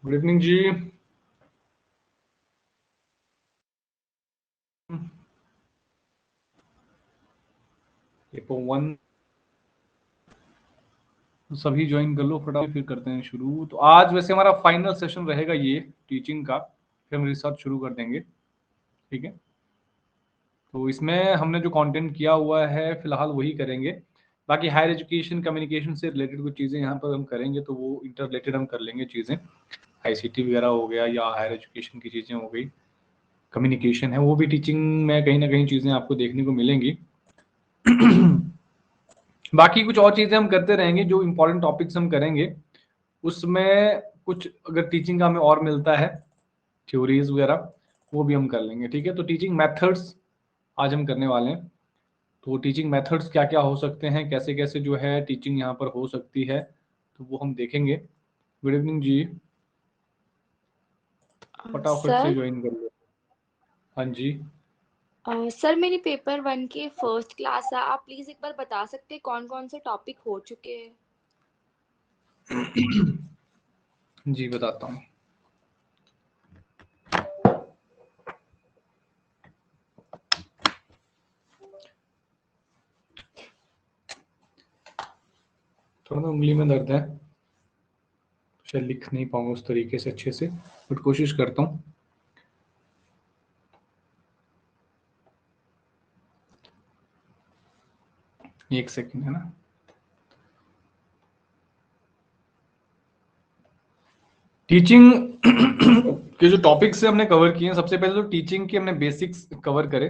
Good evening जी। Paper one सभी join कर लो फटाफट, फिर करते हैं शुरू। तो आज वैसे हमारा फाइनल सेशन रहेगा ये टीचिंग का, फिर हम रिसर्च शुरू कर देंगे। ठीक है, तो इसमें हमने जो कंटेंट किया हुआ है फिलहाल वही करेंगे। बाकी हायर एजुकेशन कम्युनिकेशन से रिलेटेड कुछ चीज़ें यहाँ पर हम करेंगे, तो वो इंटर रिलेटेड हम कर लेंगे चीज़ें। आईसीटी वगैरह हो गया या हायर एजुकेशन की चीज़ें हो गई, कम्युनिकेशन है, वो भी टीचिंग में कहीं ना कहीं चीज़ें आपको देखने को मिलेंगी। बाकी कुछ और चीज़ें हम करते रहेंगे, जो इम्पोर्टेंट टॉपिक्स हम करेंगे उसमें कुछ अगर टीचिंग का हमें और मिलता है थ्योरीज वगैरह, वो भी हम कर लेंगे। ठीक है, तो टीचिंग मेथड्स आज हम करने वाले हैं। तो टीचिंग मेथड्स क्या क्या हो सकते हैं, कैसे कैसे जो है टीचिंग यहाँ पर हो सकती है, तो वो हम देखेंगे। गुड इवनिंग जी, फटाफट से सर ज्वाइन कर लो। हाँ जी। सर मेरी पेपर वन की फर्स्ट क्लास है। आप प्लीज एक बार बता सकते हैं कौन कौन से टॉपिक हो चुके हैं? जी बताता हूँ। थोड़ा ना उंगली में दर्द है, शायद लिख नहीं पाऊंगा उस तरीके से अच्छे से, बट कोशिश करता हूँ। एक सेकंड है ना। टीचिंग के जो टॉपिक्स हमने कवर किए हैं, सबसे पहले तो टीचिंग की हमने बेसिक्स कवर करे।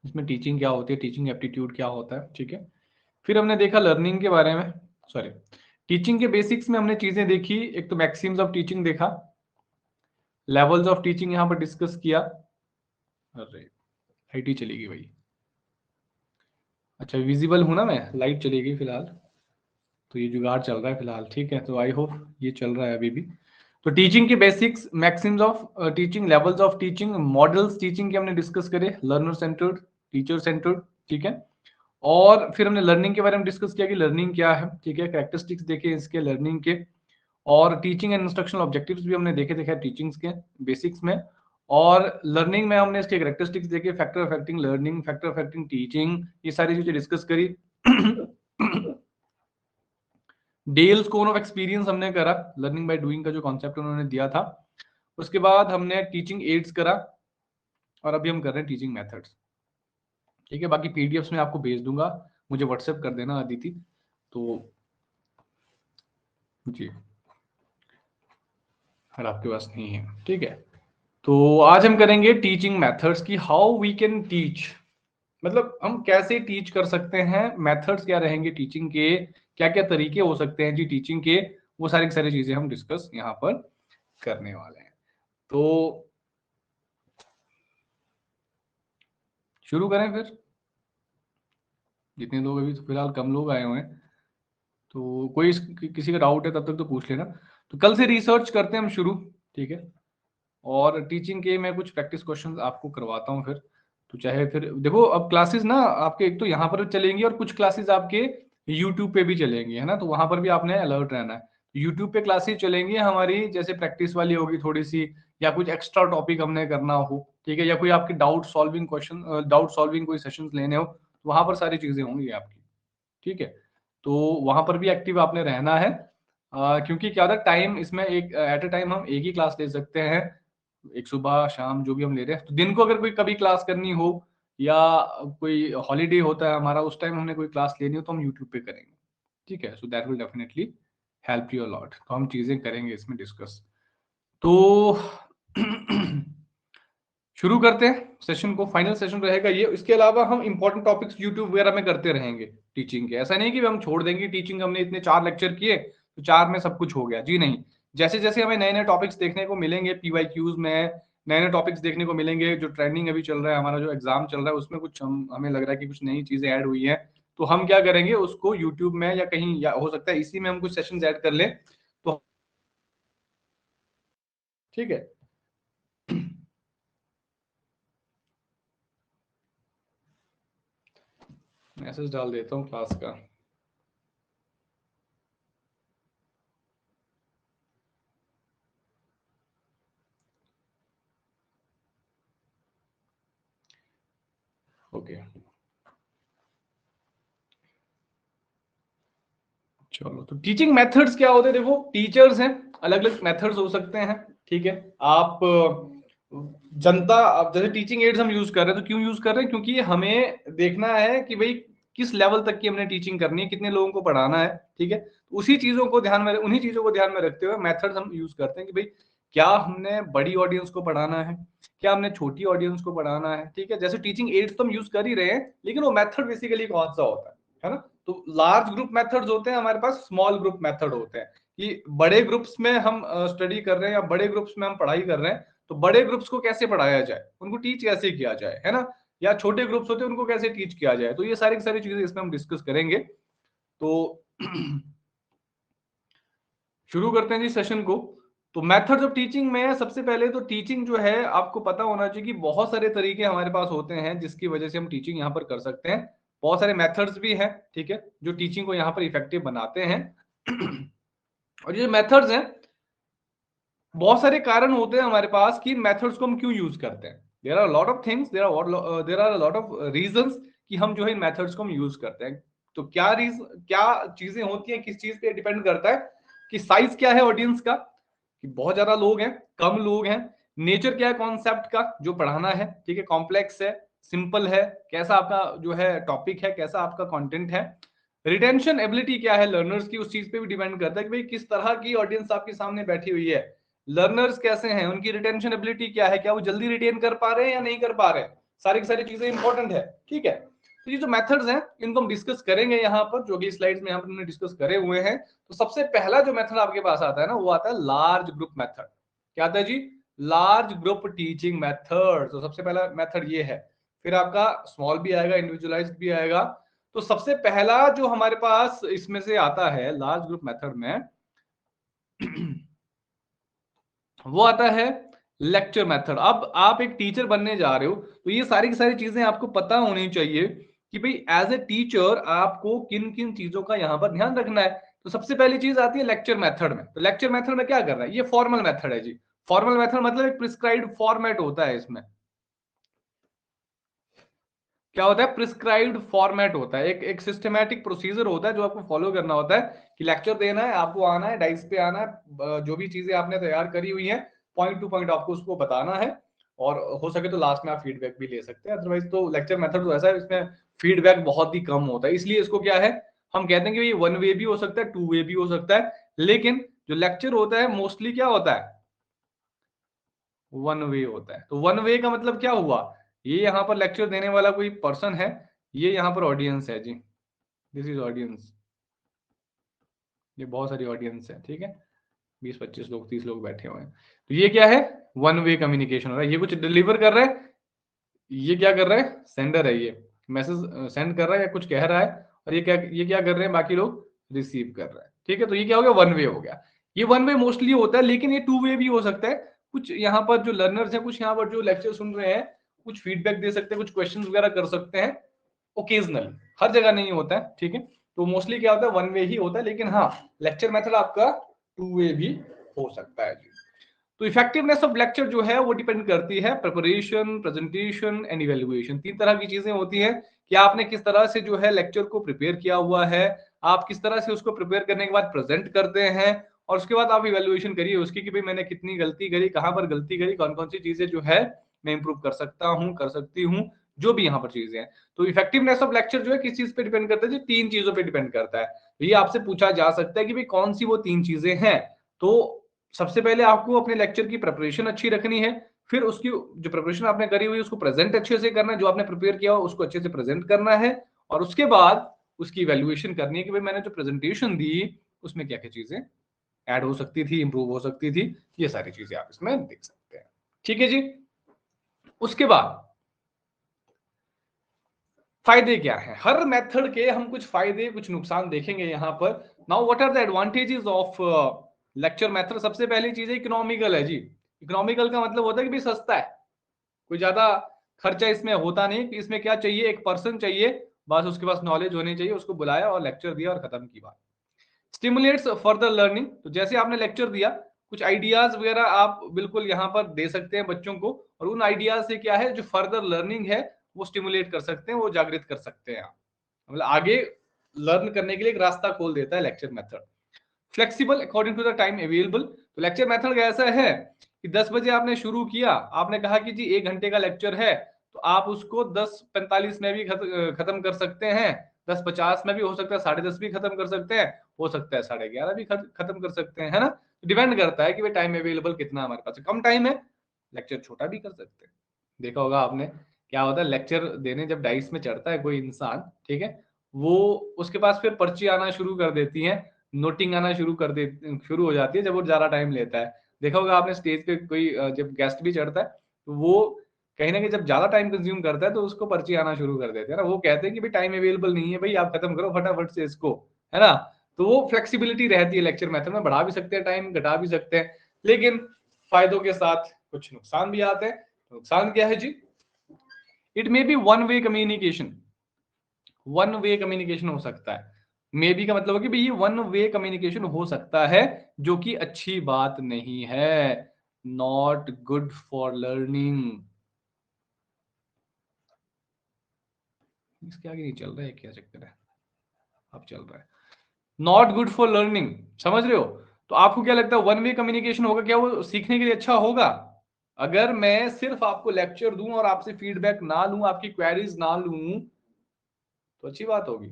इसमें टीचिंग क्या होती है, टीचिंग एप्टीट्यूड क्या होता है, ठीक है। फिर हमने देखा लर्निंग के बारे में, सॉरी, टीचिंग के बेसिक्स में हमने चीजें देखी। एक तो मैक्सिम्स ऑफ टीचिंग देखा, लेवल्स ऑफ टीचिंग यहाँ पर डिस्कस किया। अरे लाइट ही चलेगी भाई। अच्छा विजिबल हूं ना मैं, लाइट चलेगी फिलहाल, तो ये जुगाड़ चल रहा है फिलहाल। ठीक है, तो आई होप ये चल रहा है अभी भी। तो टीचिंग के basics, Maxim's of teaching, levels of teaching, models teaching के हमने डिस्कस करे, लर्नर सेंटर्ड, टीचर सेंटर्ड। ठीक है, और फिर हमने लर्निंग के बारे में डिस्कस किया कि लर्निंग क्या है। ठीक है, कैरेक्टरिस्टिक्स देखे इसके लर्निंग के, और टीचिंग एंड इंस्ट्रक्शनल ऑब्जेक्टिव्स भी हमने देखे थे टीचिंग्स के बेसिक्स में। और लर्निंग में हमने इसके कैरेक्टरिस्टिक्स देखे, factor affecting learning, factor affecting teaching, ये सारी चीजें डिस्कस करी। डेल स्कोर ऑफ एक्सपीरियंस हमने करा, लर्निंग बाय डूइंग का जो कॉन्सेप्ट उन्होंने दिया था। उसके बाद हमने टीचिंग एड्स करा, और अभी हम कर रहे हैं टीचिंग मेथड्स। ठीक है, बाकी पीडीएफ्स में आपको भेज दूंगा, मुझे व्हाट्सएप कर देना अदिति। तो जी, अगर आपके पास नहीं है, ठीक है। तो आज हम करेंगे टीचिंग मेथड्स की, हाउ वी कैन टीच, मतलब हम कैसे टीच कर सकते हैं, मेथड्स क्या रहेंगे टीचिंग के, क्या क्या तरीके हो सकते हैं जी टीचिंग के, वो सारी की सारी चीजें हम डिस्कस यहाँ पर करने वाले हैं। तो शुरू करें फिर, जितने लोग, अभी तो फिलहाल कम लोग आए हुए हैं, तो कोई किसी का डाउट है तब तक तो पूछ लेना। तो कल से रिसर्च करते हैं हम शुरू, ठीक है। और टीचिंग के मैं कुछ प्रैक्टिस क्वेश्चंस आपको करवाता हूँ फिर। तो चाहे फिर देखो, अब क्लासेस ना आपके एक तो यहाँ पर चलेंगी, और कुछ क्लासेस आपके यूट्यूब पे भी चलेंगी, है ना, तो वहां पर भी आपने अलर्ट रहना है। यूट्यूब पे क्लासेस चलेंगी हमारी, जैसे प्रैक्टिस वाली होगी थोड़ी सी, या कुछ एक्स्ट्रा टॉपिक हमने करना हो, ठीक है, या कोई आपकी doubt solving question, doubt solving कोई सेशंस लेने हो, तो वहां पर सारी चीजें होंगी आपकी। ठीक है, तो वहां पर भी एक्टिव आपने रहना है। क्योंकि क्या होता है, टाइम इसमें एक एट अ टाइम हम एक ही क्लास ले सकते हैं, एक सुबह शाम जो भी हम ले रहे हैं। तो दिन को अगर कोई कभी क्लास करनी हो, या कोई हॉलीडे होता है हमारा, उस टाइम हमने कोई क्लास लेनी हो, तो हम यूट्यूब पे करेंगे। ठीक है, so that will definitely help you a lot. तो हम चीजें करेंगे इसमें डिस्कस। तो शुरू करते हैं सेशन को, फाइनल सेशन रहेगा ये। इसके अलावा हम इंपॉर्टेंट टॉपिक्स यूट्यूब वगैरह में करते रहेंगे टीचिंग के। ऐसा नहीं कि हम छोड़ देंगे टीचिंग, हमने इतने 4 लेक्चर किए तो 4 में सब कुछ हो गया, जी नहीं। जैसे जैसे हमें नए नए टॉपिक्स देखने को मिलेंगे पीवाईक्यूज में, नए नए टॉपिक्स देखने को मिलेंगे, जो ट्रेंडिंग अभी चल रहा है, हमारा जो एग्जाम चल रहा है उसमें कुछ हमें लग रहा है कि कुछ नई चीजें ऐड हुई हैं, तो हम क्या करेंगे उसको यूट्यूब में या कहीं, या हो सकता है इसी में हम कुछ सेशन ऐड कर लें। तो ठीक है, मैसेज डाल देता हूँ क्लास का। ओके चलो, तो टीचिंग मेथड्स क्या होते हैं? देखो, टीचर्स हैं, अलग अलग मेथड्स हो सकते हैं, ठीक है। आप जनता, अब जैसे टीचिंग एड्स हम यूज कर रहे हैं, तो क्यों यूज कर रहे हैं? क्योंकि हमें देखना है कि भाई किस लेवल तक की हमने टीचिंग करनी है, कितने लोगों को पढ़ाना है, ठीक है। उसी चीजों को ध्यान में, उन्हीं चीजों को ध्यान में रखते हुए मेथड्स हम यूज करते हैं कि भाई क्या हमने बड़ी ऑडियंस को पढ़ाना है, क्या हमने छोटी ऑडियंस को पढ़ाना है, ठीक है। जैसे टीचिंग एड्स तो हम यूज कर ही रहे हैं, लेकिन वो मेथड बेसिकली कौन सा होता है ना? तो लार्ज ग्रुप मेथड्स होते हैं हमारे पास, स्मॉल ग्रुप मेथड होते हैं कि बड़े ग्रुप्स में हम स्टडी कर रहे हैं या बड़े ग्रुप्स में हम पढ़ाई कर रहे हैं, तो बड़े ग्रुप्स को कैसे पढ़ाया जाए, उनको टीच कैसे किया जाए, है ना। या छोटे ग्रुप्स होते हैं उनको कैसे टीच किया जाए, तो ये सारी की सारी चीजें इसमें हम डिस्कस करेंगे। तो शुरू करते हैं जी सेशन को। तो मेथड्स ऑफ टीचिंग में सबसे पहले तो टीचिंग जो है आपको पता होना चाहिए कि बहुत सारे तरीके हमारे पास होते हैं जिसकी वजह से हम टीचिंग यहाँ पर कर सकते हैं। बहुत सारे मेथड्स भी हैं, ठीक है, जो टीचिंग को यहाँ पर इफेक्टिव बनाते हैं। और ये मेथड्स हैं, बहुत सारे कारण होते हैं हमारे पास कि मेथड्स को हम क्यों यूज करते हैं। There are lot of things, there are lot of reasons कि हम जो है इन मेथड्स को हम यूज करते हैं। तो क्या चीजें होती हैं, किस चीज पे डिपेंड करता है कि साइज क्या है ऑडियंस का, कि बहुत ज्यादा लोग हैं, कम लोग हैं, नेचर क्या है कॉन्सेप्ट का जो पढ़ाना है, ठीक है, कॉम्प्लेक्स है, सिंपल है, कैसा आपका जो है टॉपिक है, कैसा आपका कंटेंट है, रिटेंशन एबिलिटी क्या है लर्नर्स की, उस चीज पे भी डिपेंड करता है कि भाई किस तरह की ऑडियंस आपके सामने बैठी हुई है, लर्नर्स कैसे हैं, उनकी रिटेंशन एबिलिटी क्या है, क्या वो जल्दी रिटेन कर पा रहे हैं या नहीं कर पा रहे हैं, सारी की सारी चीजें इंपॉर्टेंट है, ठीक है। तो ये जो मेथड्स हैं इनको हम डिस्कस करेंगे यहाँ पर, जो कि स्लाइड्स में यहाँ पर हमने डिस्कस करे हुए हैं। तो सबसे पहला जो मेथड आपके पास आता है ना, वो आता है लार्ज ग्रुप मेथड। क्या आता है जी? Large group teaching method. तो सबसे पहला मेथड ये है, फिर आपका स्मॉल भी आएगा, इंडिविजुअलाइज्ड भी आएगा। तो सबसे पहला जो हमारे पास इसमें से आता है लार्ज ग्रुप मेथड में वो आता है लेक्चर मेथड। अब आप एक टीचर बनने जा रहे हो, तो ये सारी की सारी चीजें आपको पता होनी चाहिए कि भाई एज ए टीचर आपको किन किन चीजों का यहां पर ध्यान रखना है। तो सबसे पहली चीज आती है लेक्चर मेथड में। तो लेक्चर मेथड में क्या करना है? ये फॉर्मल मेथड है जी। फॉर्मल मेथड मतलब एक प्रिस्क्राइब्ड फॉर्मेट होता है। इसमें क्या होता है? प्रिस्क्राइब्ड फॉर्मेट होता है, एक सिस्टमैटिक प्रोसीजर होता है जो आपको फॉलो करना होता है कि लेक्चर देना है, आपको आना है, डाइस पे आना है, जो भी चीजें आपने तैयार करी हुई है पॉइंट टू पॉइंट आपको उसको बताना है, और हो सके तो लास्ट में आप फीडबैक भी ले सकते हैं। अदरवाइज तो लेक्चर मेथड तो ऐसा है, इसमें फीडबैक बहुत ही कम होता है, इसलिए इसको क्या है, हम कहते हैं कि ये वन वे भी हो सकता है, टू वे भी हो सकता है, लेकिन जो लेक्चर होता है मोस्टली क्या होता है? वन वे होता है। तो वन वे का मतलब क्या हुआ? ये यहाँ पर लेक्चर देने वाला कोई पर्सन है, ये यहाँ पर ऑडियंस है जी, दिस इज ऑडियंस, ये बहुत सारी ऑडियंस है, ठीक है, 20-25 लोग, 30 लोग बैठे हुए हैं। तो ये क्या है? वन वे कम्युनिकेशन हो रहा है। ये कुछ डिलीवर कर रहा है, ये क्या कर रहा है? सेंडर है, ये मैसेज सेंड कर रहा है या कुछ कह रहा है, और ये क्या कर रहे हैं? बाकी लोग रिसीव कर रहा है, ठीक है। तो ये क्या हो गया? वन वे हो गया। ये वन वे मोस्टली होता है, लेकिन ये टू वे भी हो सकता है। कुछ यहाँ पर जो लर्नर्स हैं, कुछ यहाँ पर जो लेक्चर सुन रहे हैं, कुछ फीडबैक दे सकते हैं, कुछ क्वेश्चन वगैरह कर सकते हैं ओकेजनली, हर जगह नहीं होता है, ठीक है। तो मोस्टली क्या होता है? वन वे ही होता है, लेकिन हाँ लेक्चर मेथड आपका टू वे भी हो सकता है जी। तो इफेक्टिवनेस ऑफ लेक्चर जो है वो डिपेंड करती है प्रिपरेशन, प्रेजेंटेशन एंड इवैल्यूएशन। तीन तरह की चीजें होती हैं कि आपने किस तरह से जो है लेक्चर को प्रिपेयर किया हुआ है, आप किस तरह से उसको प्रिपेयर करने के बाद प्रेजेंट करते हैं, और उसके बाद आप इवैल्यूएशन करिए उसकी कि भाई मैंने कितनी गलती करी, कहां पर गलती करी, कौन कौन सी चीजें जो है मैं इंप्रूव कर सकता हूं, कर सकती हूँ, जो भी यहाँ पर चीजें हैं। तो इफेक्टिवनेस ऑफ लेक्चर जो है किस चीज पे डिपेंड करता है? तीन चीजों पे डिपेंड करता है। तो ये आपसे पूछा जा सकता है कि भाई कौन सी वो तीन चीजें हैं। तो सबसे पहले आपको अपने लेक्चर की प्रिपरेशन अच्छी रखनी है, फिर उसकी जो प्रिपरेशन आपने करी हुई है उसको प्रेजेंट अच्छे से करना है, जो आपने प्रिपेयर किया हो उसको अच्छे से प्रेजेंट करना है, और उसके बाद उसकी इवैल्यूएशन करनी है कि भाई मैंने जो प्रेजेंटेशन दी उसमें क्या क्या चीजें ऐड हो सकती थी, इंप्रूव हो सकती थी, ये सारी चीजें आप इसमें देख सकते हैं, ठीक है जी। उसके बाद फायदे क्या है? हर मेथड के हम कुछ फायदे कुछ नुकसान देखेंगे यहाँ पर। Now what are the advantages of lecture method? सबसे पहली चीज है इकोनॉमिकल है जी। इकोनॉमिकल का मतलब होता है कि भाई सस्ता है, कोई ज्यादा खर्चा इसमें होता नहीं। इसमें क्या चाहिए? एक पर्सन चाहिए, बस उसके पास नॉलेज होनी चाहिए, उसको बुलाया और लेक्चर दिया और खत्म की बात। Stimulates further learning. तो जैसे आपने लेक्चर दिया, कुछ आइडियाज वगैरह आप बिल्कुल यहाँ पर दे सकते हैं बच्चों को, और उन आइडियाज से क्या है जो फर्दर लर्निंग है वो स्टिमुलेट कर सकते हैं, वो जागृत कर सकते हैं। मतलब आगे लर्न करने के लिए एक रास्ता खोल देता है lecture method. Flexible according to the time available. तो लेक्चर मेथड ऐसा है कि 10 बजे आपने शुरू किया, आपने कहा कि जी 1 घंटे का लेक्चर है, तो आप उसको 10:45 में भी खत्म कर सकते हैं, 10:50 में भी हो सकता है, 10:30 भी खत्म कर सकते हैं, हो सकता है 11:30 भी खत्म कर सकते हैं, है ना। डिपेंड करता है कि भाई टाइम अवेलेबल कितना हमारे पास। कम टाइम है, लेक्चर छोटा भी कर सकते हैं। देखा होगा आपने, क्या होता है लेक्चर देने जब डाइस में चढ़ता है कोई इंसान, ठीक है, वो उसके पास फिर पर्ची आना शुरू कर देती है, नोटिंग आना शुरू हो जाती है जब वो ज्यादा टाइम लेता है। देखा होगा आपने स्टेज पे कोई जब गेस्ट भी चढ़ता है तो वो कहीं ना कहीं जब ज्यादा टाइम कंज्यूम करता है तो उसको पर्ची आना शुरू कर देते हैं ना। वो कहते हैं कि भाई टाइम अवेलेबल नहीं है, भाई आप खत्म करो फटाफट से इसको, है ना। तो वो फ्लेक्सिबिलिटी रहती है लेक्चर मेथड में, बढ़ा भी सकते हैं टाइम, घटा भी सकते हैं, लेकिन फायदों के साथ कुछ नुकसान भी आते हैं। नुकसान क्या है जी? It may be one way communication. One way communication हो सकता है। मे बी का मतलब है कि भाई ये वन वे कम्युनिकेशन हो सकता है, जो कि अच्छी बात नहीं है। Not good for learning. इसके आगे नहीं चल रहा है, क्या चक्कर है? अब चल रहा है। नॉट गुड फॉर लर्निंग, समझ रहे हो? तो आपको क्या लगता है वन वे कम्युनिकेशन होगा, क्या वो सीखने के लिए अच्छा होगा? अगर मैं सिर्फ आपको लेक्चर दूं और आपसे फीडबैक ना लूं, आपकी क्वेरीज ना लूं, तो अच्छी बात होगी?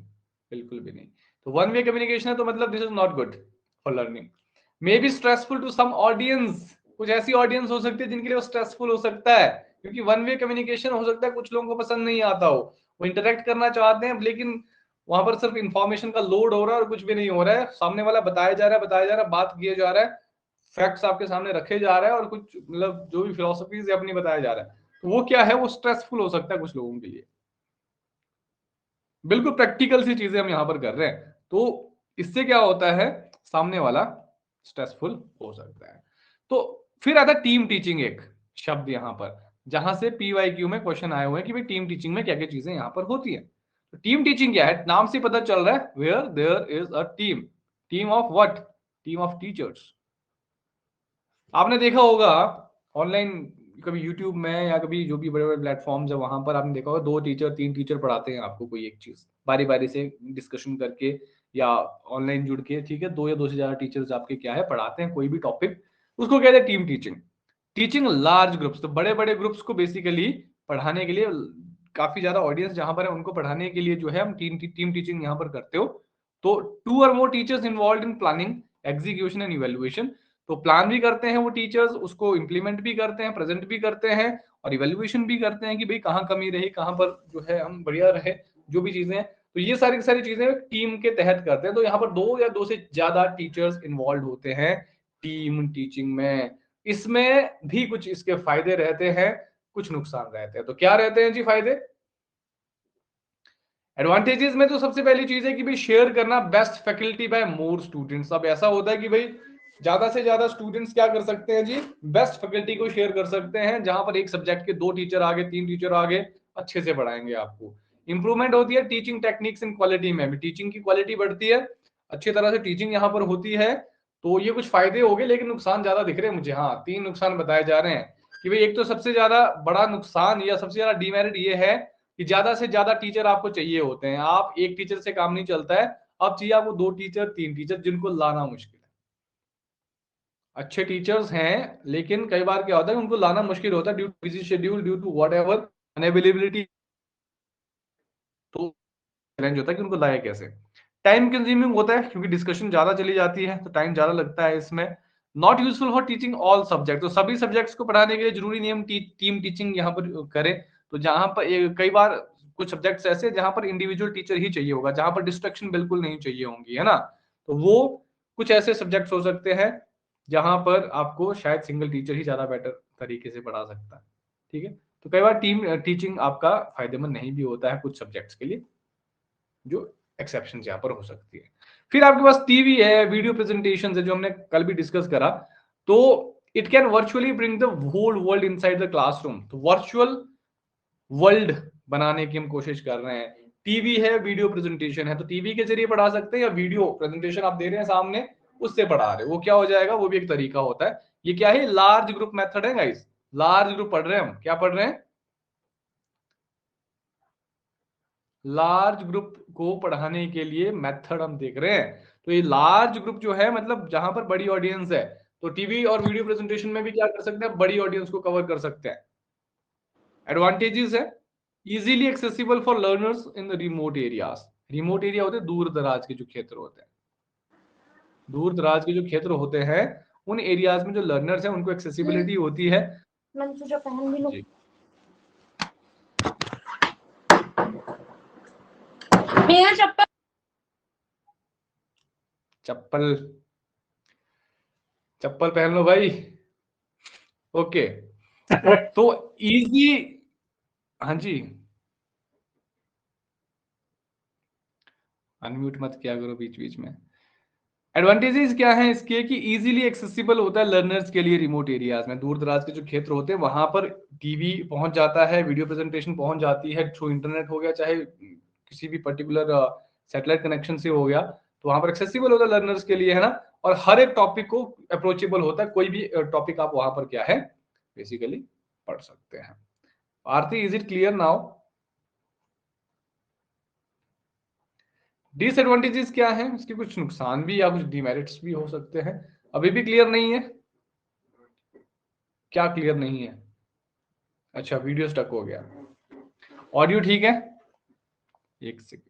बिल्कुल भी नहीं। तो वन वे कम्युनिकेशन है तो मतलब this is not good for learning. May be stressful to some audience. कुछ ऐसी ऑडियंस हो सकती है जिनके लिए वो स्ट्रेसफुल हो सकता है, क्योंकि वन वे कम्युनिकेशन हो सकता है कुछ लोगों को पसंद नहीं आता हो, वो इंटरेक्ट करना चाहते हैं लेकिन वहां पर सिर्फ इंफॉर्मेशन का लोड हो रहा है और कुछ भी नहीं हो रहा है। सामने वाला बताया जा रहा है, बात किए जा रहा है, फैक्ट्स आपके सामने रखे जा रहे हैं और कुछ मतलब जो भी फिलोसफीज है अपनी बताया जा रहा है, तो वो क्या है, वो स्ट्रेसफुल हो सकता है कुछ लोगों के लिए। बिल्कुल प्रैक्टिकल सी चीजें हम यहां पर कर रहे हैं, तो इससे क्या होता है, सामने वाला स्ट्रेसफुल हो सकता है। तो फिर आता है टीम टीचिंग, एक शब्द यहां पर, जहां से पीवाईक्यू में क्वेश्चन आए हुए हैं कि भाई टीम टीचिंग में क्या क्या चीजें यहां पर होती है। तो टीम टीचिंग क्या है? नाम से पता चल रहा है, where there is a team. Team of what? Team of teachers. आपने देखा होगा ऑनलाइन, कभी यूट्यूब में या कभी जो भी बड़े बड़े प्लेटफॉर्म्स है वहां पर आपने देखा होगा 2 टीचर 3 टीचर पढ़ाते हैं आपको कोई एक चीज, बारी बारी से डिस्कशन करके या ऑनलाइन जुड़ के, ठीक है, 2 या 2 से ज्यादा टीचर्स आपके क्या है पढ़ाते हैं कोई भी टॉपिक, उसको कहते हैं team teaching. Teaching large groups, तो बड़े बड़े ग्रुप्स को बेसिकली पढ़ाने के लिए, काफी ज्यादा ऑडियंस जहां पर है उनको पढ़ाने के लिए जो है हम टीम टीचिंग यहाँ पर करते हो। तो 2 और more teachers involve in planning, execution and evaluation. तो प्लान भी करते हैं वो टीचर्स, उसको इंप्लीमेंट भी करते हैं, प्रेजेंट भी करते हैं और इवेल्युएशन भी करते हैं कि भाई कहाँ कमी रही, कहाँ पर जो है हम बढ़िया रहे, जो भी चीजें हैं। तो ये सारी सारी चीजें टीम के तहत करते हैं। तो यहाँ पर 2 या 2 से ज्यादा टीचर्स इन्वॉल्व होते हैं टीम टीचिंग में। इसमें भी कुछ इसके फायदे रहते हैं, कुछ नुकसान रहते हैं। तो क्या रहते हैं जी फायदे? एडवांटेजेस में तो सबसे पहली चीज है कि भाई शेयर करना best faculty by more students. अब ऐसा होता है कि भाई ज्यादा से ज्यादा स्टूडेंट्स क्या कर सकते हैं जी, बेस्ट फैकल्टी को शेयर कर सकते हैं, जहां पर एक सब्जेक्ट के 2 टीचर आगे 3 टीचर आगे अच्छे से पढ़ाएंगे आपको। इंप्रूवमेंट होती है टीचिंग टेक्निक्स इन क्वालिटी में, भी टीचिंग की क्वालिटी बढ़ती है, अच्छी तरह से टीचिंग यहाँ पर होती है। तो ये कुछ फायदे हो गए, लेकिन नुकसान ज्यादा दिख रहे हैं मुझे। हाँ, 3 नुकसान बताए जा रहे हैं कि भाई एक तो सबसे ज्यादा बड़ा नुकसान या सबसे ज्यादा डिमेरिट ये है कि ज्यादा से ज्यादा टीचर आपको चाहिए होते हैं, आप एक टीचर से काम नहीं चलता है, अब चाहिए आपको 2 टीचर 3 टीचर, जिनको लाना मुश्किल है। अच्छे टीचर्स हैं लेकिन कई बार क्या होता है उनको लाना मुश्किल होता है, due to busy schedule, due to whatever unavailability. तो चैलेंज होता है कि उनको लाए कैसे। टाइम कंज्यूमिंग होता है क्योंकि डिस्कशन ज्यादा चली जाती है, तो टाइम ज्यादा लगता है इसमें। Not useful for teaching all subject, तो सभी सब्जेक्ट्स को पढ़ाने के लिए जरूरी नहीं हम टीम टीचिंग यहाँ पर करें। तो जहां पर कई बार कुछ सब्जेक्ट्स ऐसे जहां पर इंडिविजुअल टीचर ही चाहिए होगा, जहां पर डिस्ट्रक्शन बिल्कुल नहीं चाहिए होंगी, है ना। तो वो कुछ ऐसे सब्जेक्ट्स हो सकते हैं जहां पर आपको शायद सिंगल टीचर ही ज्यादा बेटर तरीके से पढ़ा सकता है, ठीक है। तो कई बार टीम टीचिंग आपका फायदेमंद नहीं भी होता है कुछ सब्जेक्ट्स के लिए, जो एक्सेप्शन यहाँ पर हो सकती है। फिर आपके पास टीवी है, वीडियो प्रेजेंटेशन है, जो हमने कल भी डिस्कस करा। तो it can virtually bring the whole world inside the classroom, तो वर्चुअल वर्ल्ड बनाने की हम कोशिश कर रहे हैं। टीवी है, वीडियो प्रेजेंटेशन है, तो टीवी के जरिए पढ़ा सकते हैं या वीडियो प्रेजेंटेशन आप दे रहे हैं सामने उससे पढ़ा रहे हैं, वो क्या हो जाएगा, वो भी एक तरीका होता है। ये क्या है, लार्ज ग्रुप मेथड है गाइस। लार्ज ग्रुप पढ़ रहे हैं हम, क्या पढ़ रहे हैं? लार्ज ग्रुप को पढ़ाने के लिए मेथड हम देख रहे हैं। तो ये लार्ज ग्रुप जो है मतलब जहां पर बड़ी ऑडियंस है, तो टीवी और वीडियो प्रेजेंटेशन में भी क्या कर सकते हैं, बड़ी ऑडियंस को कवर कर सकते हैं। एडवांटेजेस है, easily accessible for learners in the remote areas. Remote area होते हैं दूर दराज के जो क्षेत्र होते हैं, दूर दराज के जो क्षेत्र होते हैं उन एरियाज में जो लर्नर्स हैं उनको एक्सेसिबिलिटी होती है। पहन भी लो। मेरा चप्पल चप्पल चप्पल पहन लो भाई। ओके तो इजी, हाँ जी, अनम्यूट मत किया करो बीच बीच में। एडवांटेजेस क्या है इसके कि इजीली एक्सेसिबल होता है लर्नर्स के लिए रिमोट एरियाज में, दूर दराज के जो क्षेत्र होते हैं वहां पर टीवी पहुंच जाता है, वीडियो प्रेजेंटेशन पहुंच जाती है थ्रू इंटरनेट हो गया, चाहे किसी भी पर्टिकुलर सैटेलाइट कनेक्शन से हो गया, तो वहां पर एक्सेसिबल होता है लर्नर्स के लिए, है ना। और हर एक टॉपिक को अप्रोचेबल होता है, कोई भी टॉपिक आप वहां पर क्या है बेसिकली पढ़ सकते हैं। Aarti, is it clear now? Disadvantages क्या है इसके, कुछ नुकसान भी या कुछ डिमेरिट्स भी हो सकते हैं। अभी भी क्लियर नहीं है? क्या क्लियर नहीं है? अच्छा, वीडियो स्टक हो गया। ऑडियो ठीक है? एक सेकंड।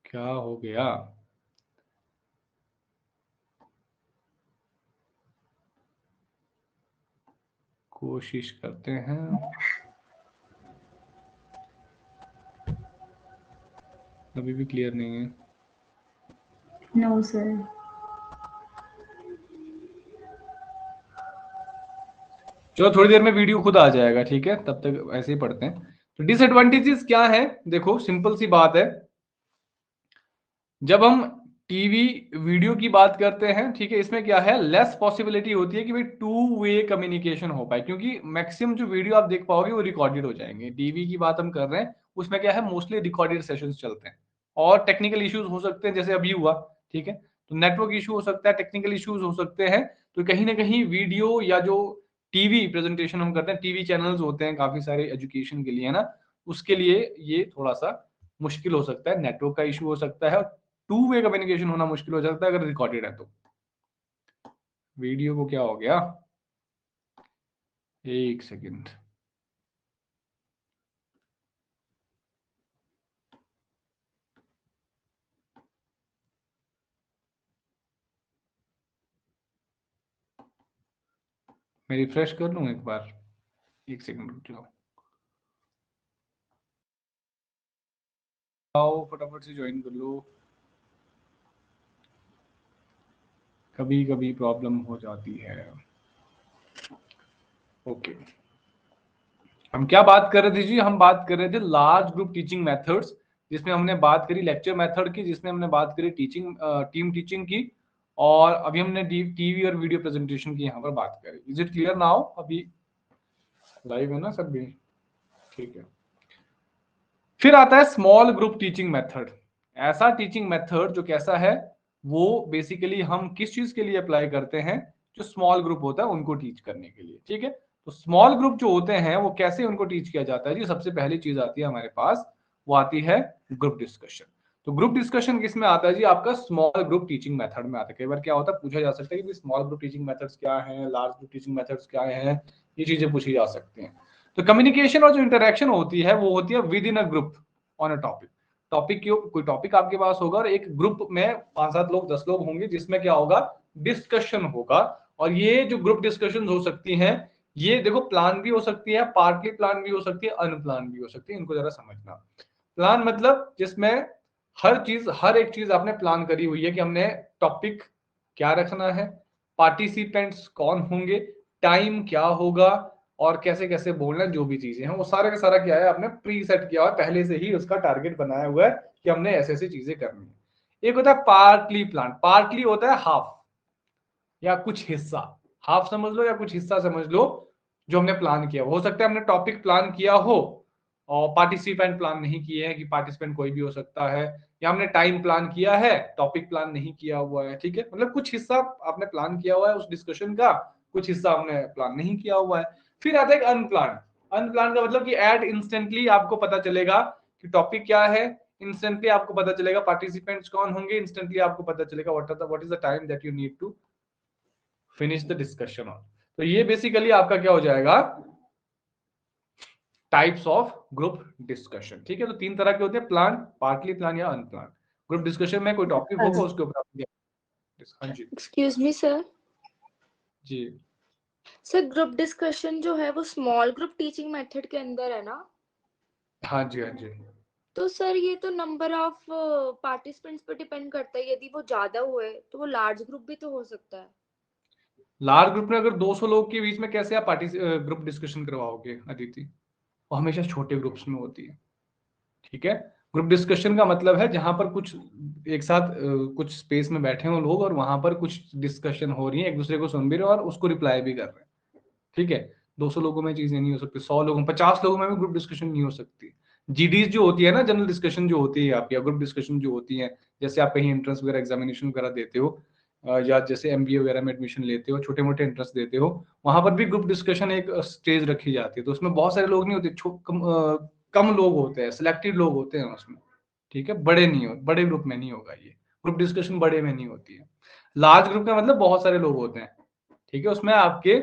क्या हो गया? कोशिश करते हैं। अभी भी क्लियर नहीं है? No sir. चलो थोड़ी देर में वीडियो खुद आ जाएगा, ठीक है, तब तक ऐसे ही पढ़ते हैं। तो डिसएडवांटेजेस क्या है, देखो सिंपल सी बात है, जब हम टीवी वीडियो की बात करते हैं, ठीक है, इसमें क्या है, लेस पॉसिबिलिटी होती है कि भाई टू वे कम्युनिकेशन हो पाए, क्योंकि मैक्सिमम जो वीडियो आप देख पाओगे वो रिकॉर्डेड हो जाएंगे। टीवी की बात हम कर रहे हैं, उसमें क्या है, मोस्टली रिकॉर्डेड सेशंस चलते हैं और टेक्निकल इश्यूज हो सकते हैं, जैसे अभी हुआ, ठीक है, तो नेटवर्क इशू हो सकता है, टेक्निकल इश्यूज हो सकते हैं। तो कहीं ना कहीं वीडियो या जो टीवी प्रेजेंटेशन हम करते हैं, टीवी चैनल्स होते हैं काफी सारे एजुकेशन के लिए, है ना, उसके लिए ये थोड़ा सा मुश्किल हो सकता है, नेटवर्क का इशू हो सकता है, टू वे कम्युनिकेशन होना मुश्किल हो जाता है अगर रिकॉर्डेड है तो। वीडियो को क्या हो गया, एक सेकंड। मैं रिफ्रेश कर लूं एक बार, एक सेकंड रुक जाओ। आओ फटाफट से ज्वाइन कर लो, कभी कभी प्रॉब्लम हो जाती है। ओके, हम क्या बात कर रहे थे जी, हम बात कर रहे थे लार्ज ग्रुप टीचिंग मेथड्स, जिसमें हमने बात करी लेक्चर मेथड की, जिसमें हमने बात करी टीचिंग टीम टीचिंग की, और अभी हमने टीवी और वीडियो प्रेजेंटेशन की यहाँ पर बात करी। Is it clear now? अभी लाइव है ना सब भी? ठीक है। फिर आता है स्मॉल ग्रुप टीचिंग मेथड। ऐसा टीचिंग मेथड जो कैसा है, वो बेसिकली हम किस चीज के लिए अप्लाई करते हैं, जो स्मॉल ग्रुप होता है उनको टीच करने के लिए, ठीक है। तो स्मॉल ग्रुप जो होते हैं वो कैसे उनको टीच किया जाता है जी, सबसे पहली चीज आती है हमारे पास, वो आती है ग्रुप डिस्कशन। तो ग्रुप डिस्कशन किस में आता है जी, आपका स्मॉल ग्रुप टीचिंग मेथड में आता है। कई बार क्या होता है, पूछा जा सकता है कि स्मॉल ग्रुप टीचिंग मेथड्स क्या है, लार्ज ग्रुप टीचिंग मेथड्स क्या है, ये चीजें पूछी जा सकती हैं। तो कम्युनिकेशन और जो इंटरेक्शन होती है वो होती है with in a group on a topic. Topic क्यों, कोई टॉपिक आपके पास होगा और एक ग्रुप में 5-7 लोग 10 लोग होंगे, जिसमें क्या होगा, डिस्कशन होगा। और ये जो ग्रुप डिस्कशन हो सकती हैं, ये देखो प्लान भी हो सकती है, पार्टली प्लान भी हो सकती है, अनप्लान भी हो सकती है, इनको जरा समझना। प्लान मतलब जिसमें हर एक चीज आपने प्लान करी हुई है कि हमने टॉपिक क्या रखना है, पार्टिसिपेंट्स कौन होंगे, टाइम क्या होगा, और कैसे कैसे बोलना, जो भी चीजें हैं वो सारा का सारा क्या है, आपने प्री सेट किया हुआ है, पहले से ही उसका टारगेट बनाया हुआ है कि हमने ऐसे ऐसी चीजें करनी है। एक होता है पार्टली प्लान, पार्टली होता है हाफ या कुछ हिस्सा, हाफ समझ लो या कुछ हिस्सा समझ लो, जो हमने प्लान किया हो सकता है हमने टॉपिक प्लान किया हो और पार्टिसिपेंट प्लान नहीं किए हैं कि पार्टिसिपेंट कोई भी हो सकता है, या हमने टाइम प्लान किया है, टॉपिक प्लान नहीं किया हुआ है, ठीक है, मतलब कुछ हिस्सा आपने प्लान किया हुआ है उस डिस्कशन का, कुछ हिस्सा हमने प्लान नहीं किया हुआ है। फिर आता है अनप्लान। अनप्लान का मतलब कि एट इंस्टेंटली आपको पता चलेगा कि टॉपिक क्या है, इंस्टेंटली आपको पता चलेगा पार्टिसिपेंट्स कौन होंगे, इंस्टेंटली आपको पता चलेगा what is the time that you need to finish the discussion on. तो ये बेसिकली आपका क्या हो जाएगा, टाइप्स ऑफ ग्रुप डिस्कशन, ठीक है। तो 3 तरह के होते हैं, प्लान, पार्टली प्लान या अनप्लान। ग्रुप डिस्कशन में कोई टॉपिक होगा उसके ऊपर आप, हाँ जी एक्सक्यूज मी सर। जी सर ग्रुप डिस्कशन जो है वो स्मॉल ग्रुप टीचिंग मेथड के अंदर है ना? हाँ जी हाँ जी। तो सर ये तो नंबर ऑफ पार्टिसिपेंट्स पर डिपेंड करता है, यदि वो ज्यादा हुए तो वो लार्ज ग्रुप भी तो हो सकता है। लार्ज ग्रुप में अगर 200 लोग के बीच में कैसे आप पार्टी ग्रुप डिस्कशन करवाओगे अदिति, वो हमेशा छोटे ग्रुप्स में होती है, ठीक है। ग्रुप डिस्कशन का मतलब है जहां पर कुछ एक साथ कुछ स्पेस में बैठे हो लोग और वहां पर कुछ डिस्कशन हो रही है, एक दूसरे को सुन भी रहे हो और उसको रिप्लाई भी कर रहे हैं, ठीक है। 200 लोगों में चीजें नहीं हो सकती, 100 लोगों 50 लोगों में भी ग्रुप डिस्कशन नहीं हो सकती। जीडीज जो होती है ना, जनरल डिस्कशन जो होती है आपकी, या ग्रुप डिस्कशन जो होती है, जैसे आप कहीं एंट्रेंस वगैरह एग्जामिनेशन वगैरह देते हो, या जैसे एमबीए वगैरह में एडमिशन लेते हो, छोटे मोटे एंट्रेंस देते हो, वहां पर भी ग्रुप डिस्कशन एक स्टेज रखी जाती है। तो उसमें बहुत सारे लोग नहीं होते, कम लोग होते हैं, सिलेक्टेड लोग होते हैं उसमें, ठीक है। बड़े नहीं हो, बड़े ग्रुप में नहीं होगा ये ग्रुप डिस्कशन, बड़े में नहीं होती है। लार्ज ग्रुप का मतलब बहुत सारे लोग होते हैं, ठीक है। उसमें आपके,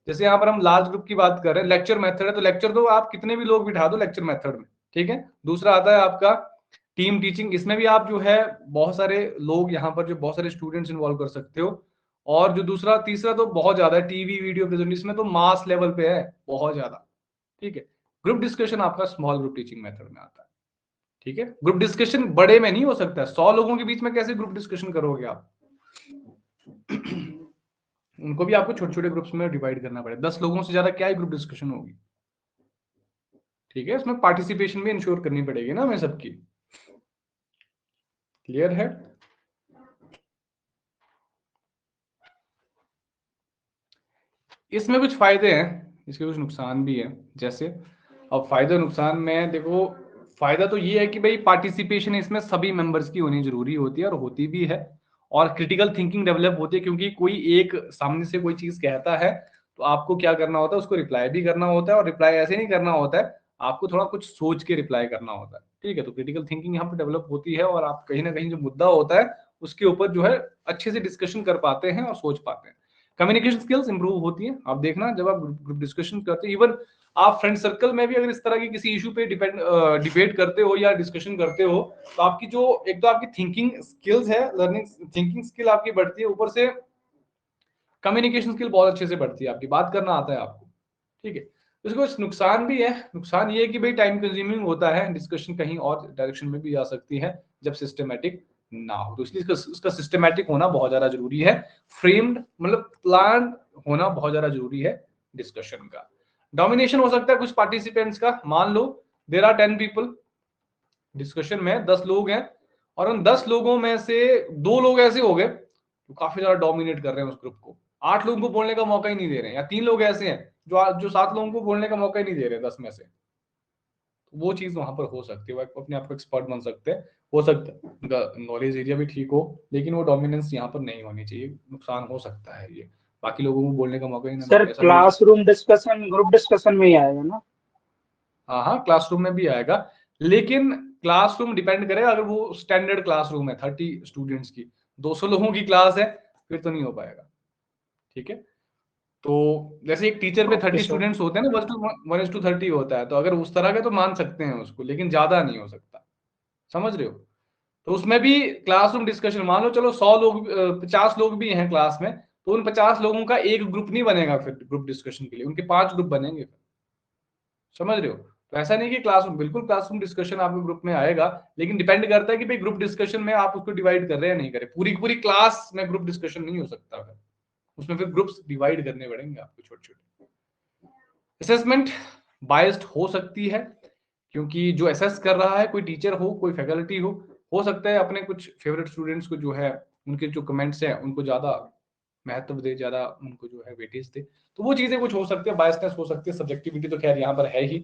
जैसे यहाँ पर हम लार्ज ग्रुप की बात कर रहे हैं, लेक्चर मेथड है, तो लेक्चर तो आप कितने भी लोग बिठा दो लेक्चर मेथड में, ठीक है। दूसरा आता है आपका टीम टीचिंग, इसमें भी आप जो है बहुत सारे लोग, यहाँ पर जो बहुत सारे स्टूडेंट्स इन्वॉल्व कर सकते हो। और जो दूसरा तीसरा तो बहुत ज्यादा है, टीवी वीडियो प्रेजेंटेशन में तो मास लेवल पे है बहुत ज्यादा, ठीक है। ग्रुप डिस्कशन आपका स्मॉल ग्रुप टीचिंग मेथड में आता है, ठीक है। ग्रुप डिस्कशन बड़े में नहीं हो सकता, 100 लोगों के बीच में कैसे ग्रुप डिस्कशन करोगे आप उनको भी आपको छोटे छोटे ग्रुप्स में डिवाइड करना पड़ेगा, 10 लोगों से ज्यादा क्या ही ग्रुप डिस्कशन होगी, ठीक है। इसमें पार्टिसिपेशन भी इंश्योर करनी पड़ेगी ना हमें सबकी, क्लियर है। इसमें कुछ फायदे हैं, इसके कुछ नुकसान भी है। जैसे अब फायदा नुकसान में देखो, फायदा तो ये है कि भाई पार्टिसिपेशन इसमें सभी मेंबर्स की होनी जरूरी होती है और होती भी है, और क्रिटिकल थिंकिंग डेवलप होती है, क्योंकि कोई एक सामने से कोई चीज कहता है तो आपको क्या करना होता है, उसको रिप्लाई भी करना होता है, और रिप्लाई ऐसे नहीं करना होता है, आपको थोड़ा कुछ सोच के रिप्लाई करना होता है, ठीक है। तो क्रिटिकल थिंकिंग यहाँ पर डेवलप होती है, और आप कहीं ना कहीं जो मुद्दा होता है उसके ऊपर जो है अच्छे से डिस्कशन कर पाते हैं और सोच पाते हैं। कम्युनिकेशन स्किल्स इंप्रूव होती है, आप देखना जब आप ग्रुप डिस्कशन करते हो, इवन आप फ्रेंड सर्कल में भी अगर इस तरह की किसी इशू पे डिबेट करते हो या डिस्कशन करते हो, तो आपकी जो एक तो आपकी थिंकिंग स्किल्स है, लर्निंग थिंकिंग स्किल आपकी बढ़ती है, ऊपर से कम्युनिकेशन स्किल बहुत अच्छे से बढ़ती है, आपकी बात करना आता है आपको, ठीक है। इसको कुछ नुकसान भी है, नुकसान ये है कि भाई टाइम कंज्यूमिंग होता है, डिस्कशन कहीं और डायरेक्शन में भी जा सकती है जब सिस्टमेटिक ना हो, तो इसलिए इसका सिस्टमेटिक होना बहुत ज्यादा जरूरी है, फ्रेम्ड मतलब प्लान होना बहुत ज्यादा जरूरी है डिस्कशन का। डोमिनेशन हो सकता है कुछ पार्टिसिपेंट्स का, मान लो देर आर 10 पीपल, डिस्कशन में 10 लोग हैं, और उन 10 लोगों में से 2 लोग ऐसे हो गए जो काफी ज्यादा डोमिनेट कर रहे हैं उस ग्रुप को, 8 लोगों को बोलने का मौका ही नहीं दे रहे हैं, या 3 लोग ऐसे हैं जो 7 लोगों को बोलने का मौका ही नहीं दे रहे 10 में से, तो वो चीज वहां पर हो सकती है, वो अपने आप को एक्सपर्ट बन सकते हैं, हो सकता है उनका नॉलेज एरिया भी ठीक हो, लेकिन वो डोमिनेंस यहाँ पर नहीं होनी चाहिए, नुकसान हो सकता है ये, बाकी लोगों को बोलने का मौका ही ना सर मिले, ऐसा भी हो सकता क्लासरूम डिस्कशन ग्रुप डिस्कशन में ही आएगा ना? है। हाँ हाँ, क्लासरूम में भी आएगा, लेकिन क्लासरूम डिपेंड करेगा, अगर वो स्टैंडर्ड क्लासरूम है 30 स्टूडेंट्स की, 200 लोगों की क्लास है, फिर तो नहीं हो पाएगा, ठीक है। तो जैसे एक टीचर पे ओके 30 सर। स्टूडेंट्स होते हैं ना, 1:30 होता है, तो अगर उस तरह का तो मान सकते हैं उसको, लेकिन ज्यादा नहीं हो सकता, समझ रहे हो। तो उसमें भी क्लासरूम डिस्कशन, मान लो चलो 100 लोग 50 लोग भी हैं क्लास में, तो उन 50 लोगों का एक ग्रुप नहीं बनेगा फिर ग्रुप डिस्कशन के लिए, उनके 5 ग्रुप बनेंगे फिर, समझ रहे हो। तो ऐसा नहीं कि क्लासरूम, बिल्कुल क्लासरूम डिस्कशन आपके ग्रुप में आएगा, लेकिन डिपेंड करता है कि भाई ग्रुप डिस्कशन में आप उसको डिवाइड कर रहे हैं या नहीं कर रहे, पूरी पूरी क्लास में ग्रुप डिस्कशन नहीं हो सकता है, उसमें फिर ग्रुप्स डिवाइड करने पड़ेंगे आपको छोटे छोटे। असेसमेंट बायस्ड हो सकती है, क्योंकि जो असेस कर रहा है कोई टीचर हो, कोई फैकल्टी हो सकता है अपने कुछ फेवरेट स्टूडेंट्स को जो है उनके जो कमेंट्स हैं उनको ज्यादा महत्व दे, ज्यादा उनको जो है वेटेज दे, तो वो चीजें कुछ हो सकती है, बायसनेस हो सकती है, सब्जेक्टिविटी तो खैर यहाँ पर है ही,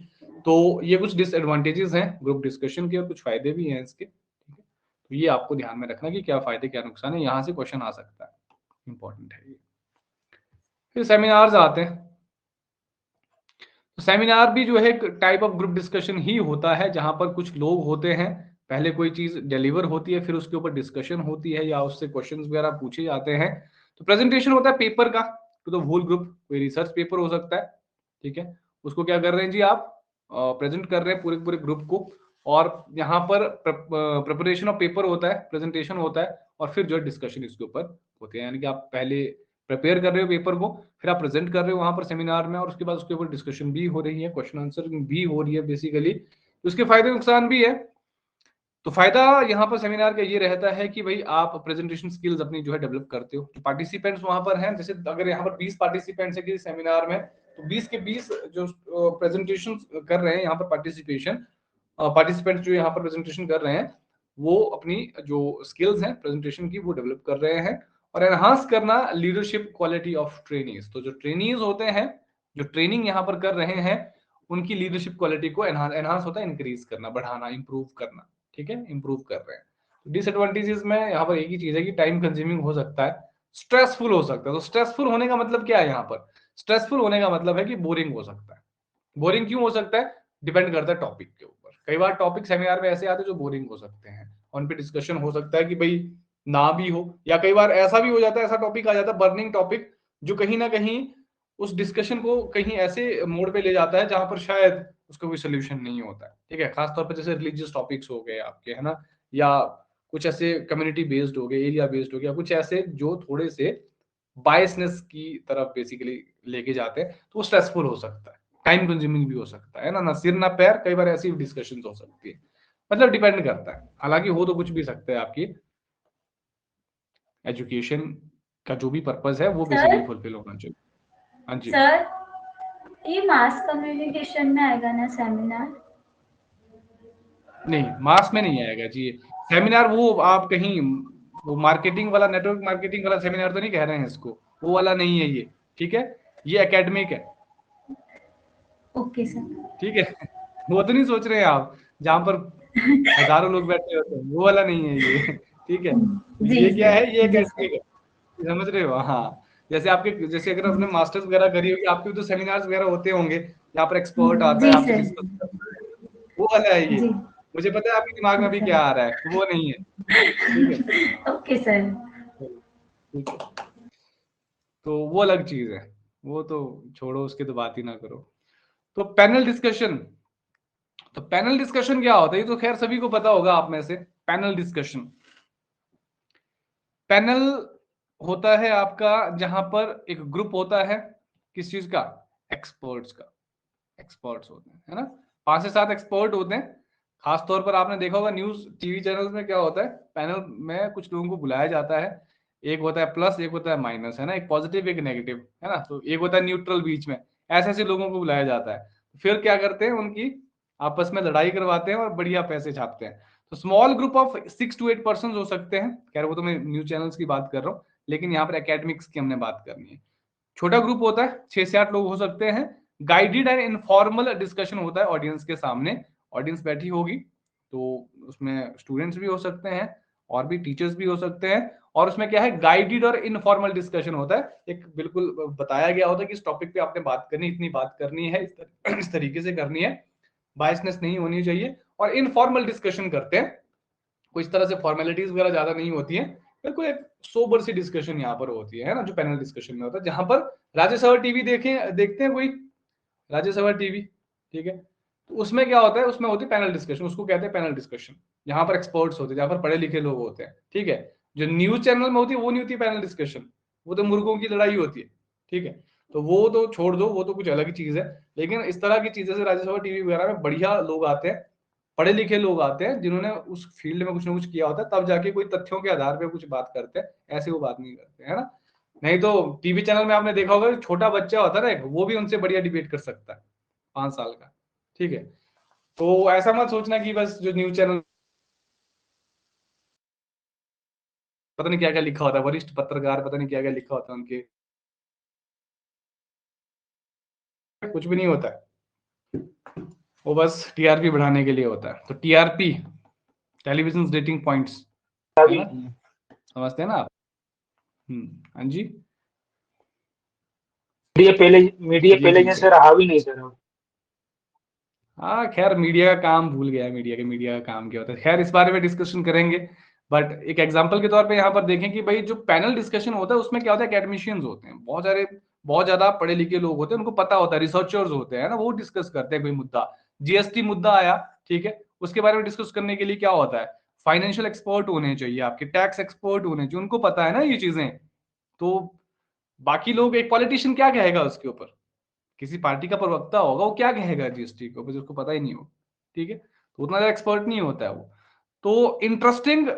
तो ये कुछ डिसएडवांटेजेस हैं ग्रुप डिस्कशन के और कुछ फायदे भी हैं इसके, ठीक है। तो ये आपको ध्यान में रखना कि क्या फायदे क्या नुकसान है, यहाँ से क्वेश्चन आ सकता है, इंपॉर्टेंट है ये। फिर सेमिनार्स आते हैं। तो सेमिनार भी जो है एक टाइप ऑफ ग्रुप डिस्कशन ही होता है, जहां पर कुछ लोग होते हैं, पहले कोई चीज डिलीवर होती है, फिर उसके ऊपर डिस्कशन होती है या उससे क्वेश्चंस वगैरह पूछे जाते हैं। तो प्रेजेंटेशन होता है पेपर का टू द होल ग्रुप, कोई रिसर्च पेपर हो सकता है, ठीक है। उसको क्या कर रहे हैं जी आप, प्रेजेंट कर रहे हैं पूरे पूरे ग्रुप को, और यहाँ पर प्रिपरेशन ऑफ पेपर होता है, प्रेजेंटेशन होता है, और फिर जो है डिस्कशन इसके ऊपर होते हैं। यानी कि आप पहले प्रिपेयर कर रहे हो पेपर को, फिर आप प्रेजेंट कर रहे हो वहां पर सेमिनार में, और उसके बाद उसके ऊपर डिस्कशन भी हो रही है, क्वेश्चन आंसर भी हो रही है बेसिकली। तो उसके फायदे नुकसान भी है। तो फायदा यहाँ पर सेमिनार का ये रहता है कि भाई आप प्रेजेंटेशन स्किल्स अपनी जो है डेवलप करते हो। जो पार्टिसिपेंट्स वहां पर हैं, जैसे अगर यहाँ पर 20 पार्टिसिपेंट्स है किसी सेमिनार में, तो 20 के 20 जो प्रेजेंटेशन कर रहे हैं यहाँ पर पार्टिसिपेंट्स जो यहाँ पर प्रेजेंटेशन कर रहे हैं, वो अपनी जो स्किल्स हैं प्रेजेंटेशन की वो डेवलप कर रहे हैं। और एनहांस करना लीडरशिप क्वालिटी ऑफ ट्रेनीज, तो जो ट्रेनीज होते हैं, जो ट्रेनिंग यहाँ पर कर रहे हैं, उनकी लीडरशिप क्वालिटी को एनहांस होता है, इंक्रीज करना, बढ़ाना, इंप्रूव करना, ठीक है, इंप्रूव कर रहे हैं। डिसएडवांटेजेस में यहाँ पर एक ही चीज है कि टाइम कंज्यूमिंग हो सकता है, स्ट्रेसफुल हो सकता है। तो स्ट्रेसफुल होने का मतलब क्या है, यहाँ पर स्ट्रेसफुल होने का मतलब है कि बोरिंग हो सकता है। बोरिंग क्यों हो सकता है, डिपेंड करता है टॉपिक के ऊपर। कई बार टॉपिक सेमिनार में ऐसे आते हैं जो बोरिंग हो सकते हैं, उन पे डिस्कशन हो सकता है कि भाई ना भी हो, या कई बार ऐसा भी हो जाता है, ऐसा टॉपिक आ जाता है बर्निंग टॉपिक, जो कहीं ना कहीं उस डिस्कशन को कहीं ऐसे मोड पे ले जाता है जहां पर शायद उसका कोई सोल्यूशन नहीं होता है, ठीक है। खासतौर पर जैसे रिलीजियस टॉपिक्स हो गए आपके, है ना, या कुछ ऐसे कम्युनिटी बेस्ड हो गए, एरिया बेस्ड हो गया, कुछ ऐसे जो थोड़े से बायसनेस की तरफ बेसिकली लेके जाते हैं, तो वो स्ट्रेसफुल हो सकता है, टाइम कंज्यूमिंग भी हो सकता है ना सिर ना पैर, कई बार ऐसी डिस्कशंस हो सकती है। मतलब डिपेंड करता है, हालांकि हो तो कुछ भी सकता है, आपकी एजुकेशन का जो भी पर्पस है वो बेसिकली सर फुलफिल होना चाहिए। हाँ जी। सर, ये मास कम्युनिकेशन में आएगा ना सेमिनार? नहीं, मास में नहीं आएगा जी सेमिनार। वो आप कहीं वो मार्केटिंग वाला, नेटवर्क मार्केटिंग वाला सेमिनार तो नहीं कह रहे हैं इसको, वो वाला नहीं है ये, ठीक है। ये एकेडमिक है, ओके सर। ठीक है। वो तो नहीं सोच रहे हैं आप जहां पर हजारों लोग बैठे होते हैं, वो वाला नहीं है ये, ठीक है। जी ये क्या सर, है, ये जी एकेडमिक सर। है, समझ रहे हो। हाँ, जैसे आपके, जैसे अगर आपने मास्टर्स वगैरह करी होगी, आपके भी तो सेमिनार्स वगैरह होते होंगे, यहाँ पर एक्सपर्ट आता है, जी आपसे सर। डिस्कस करता है, वो वाला है ये। जी। मुझे पता है आपके दिमाग में अभी अच्छा। क्या आ रहा है, वो नहीं है, ठीक है। Okay sir. ठीक है, तो वो अलग चीज है, वो तो छोड़ो, उसकी तो बात ही ना करो। तो पैनल डिस्कशन, तो पैनल डिस्कशन क्या होता है, ये तो खैर सभी को पता होगा आप में से। पैनल डिस्कशन, पैनल होता है आपका जहां पर एक ग्रुप होता है, किस चीज का, एक्सपर्ट्स का। एक्सपर्ट्स होते हैं, है ना, 5 से 7 एक्सपर्ट होते हैं। खास तौर पर आपने देखा होगा न्यूज टीवी चैनल्स में क्या होता है, पैनल में कुछ लोगों को बुलाया जाता है, एक होता है प्लस, एक होता है माइनस, है ना, एक पॉजिटिव एक नेगेटिव, है ना, तो एक होता है न्यूट्रल बीच में। ऐसे ऐसे लोगों को बुलाया जाता है, फिर क्या करते हैं, उनकी आपस में लड़ाई करवाते हैं और बढ़िया पैसे छापते हैं। तो small group of 6 to 8 person हो सकते हैं, खैर वो तो मैं न्यूज चैनल्स की बात कर रहा हूँ, लेकिन यहाँ पर एकेडमिक्स की हमने बात करनी है। छोटा ग्रुप होता है, 6 से 8 लोग हो सकते हैं। गाइडेड एंड इनफॉर्मल डिस्कशन होता है ऑडियंस के सामने, ऑडियंस बैठी होगी, तो उसमें स्टूडेंट्स भी हो सकते हैं और भी टीचर्स भी हो सकते हैं, और उसमें क्या है, गाइडेड और इनफॉर्मल डिस्कशन होता है। एक बिल्कुल बताया गया होता है कि इस टॉपिक पे आपने बात करनी, इतनी बात करनी है, इस तरीके से करनी है, बायसनेस नहीं होनी चाहिए, और इनफॉर्मल डिस्कशन करते हैं। कोई इस तरह से फॉर्मेलिटीज वगैरह ज्यादा नहीं होती है, बिल्कुल एक सोबर सी डिस्कशन यहाँ पर होती है ना, जो पैनल डिस्कशन में होता है, जहां पर राज्यसभा टीवी देखते हैं कोई, राज्यसभा टीवी, ठीक है। तो उसमें क्या होता है, उसमें होती है पैनल डिस्कशन, उसको कहते हैं पैनल डिस्कशन, जहां पर एक्सपर्ट्स होते हैं, जहां पर पढ़े लिखे लोग होते हैं, ठीक है। जो न्यूज चैनल में होती है वो नहीं होती पैनल डिस्कशन, वो तो मुर्गों की लड़ाई होती है, ठीक है। तो वो तो छोड़ दो, वो तो कुछ अलग ही चीज है। लेकिन इस तरह की चीजें से राज्यसभा टीवी वगैरह में बढ़िया लोग आते हैं, पढ़े लिखे लोग आते हैं, जिन्होंने उस फील्ड में कुछ ना कुछ किया होता है, तब जाके कोई तथ्यों के आधार पे कुछ बात करते हैं, ऐसे वो बात नहीं करते, है ना। नहीं तो टीवी चैनल में आपने देखा होगा, छोटा बच्चा होता है ना एक, वो भी उनसे बढ़िया डिबेट कर सकता है, 5 साल का, ठीक है। तो ऐसा मत सोचना कि बस जो न्यूज चैनल, पता नहीं क्या क्या लिखा होता है, वरिष्ठ पत्रकार, पता नहीं क्या क्या लिखा होता है उनके, कुछ भी नहीं होता है। वो बस टीआरपी बढ़ाने के लिए होता है। तो टीआरपी, टेलीविजन रेटिंग पॉइंट्स, समझते हैं ना आप? हाँ जी, मीडिया ये पहले चीज जैसे है। रहा भी नहीं सर अब। हाँ खैर, मीडिया का काम भूल गया है, मीडिया का काम क्या होता है। खैर इस बारे में डिस्कशन करेंगे, बट एक एग्जांपल के तौर पे यहाँ पर देखें कि भाई जो पैनल डिस्कशन होता है उसमें क्या होता है, एकेडमिशियंस होते हैं, बहुत ज्यादा पढ़े लिखे लोग होते हैं, उनको पता होता है, रिसर्चर्स होते हैं ना, वो डिस्कस करते हैं कोई मुद्दा। जीएसटी मुद्दा आया, ठीक है, उसके बारे में डिस्कस करने के लिए क्या होता है, फाइनेंशियल एक्सपर्ट होने चाहिए, आपके टैक्स एक्सपर्ट होने चाहिए, उनको पता है ना ये चीजें। तो बाकी लोग, एक पॉलिटिशियन क्या कहेगा उसके ऊपर, किसी पार्टी का प्रवक्ता होगा, वो क्या कहेगा जीएसटी के ऊपर, जिसको पता ही नहीं हो, ठीक है, तो उतना ज्यादा एक्सपर्ट नहीं होता है वो। तो इंटरेस्टिंग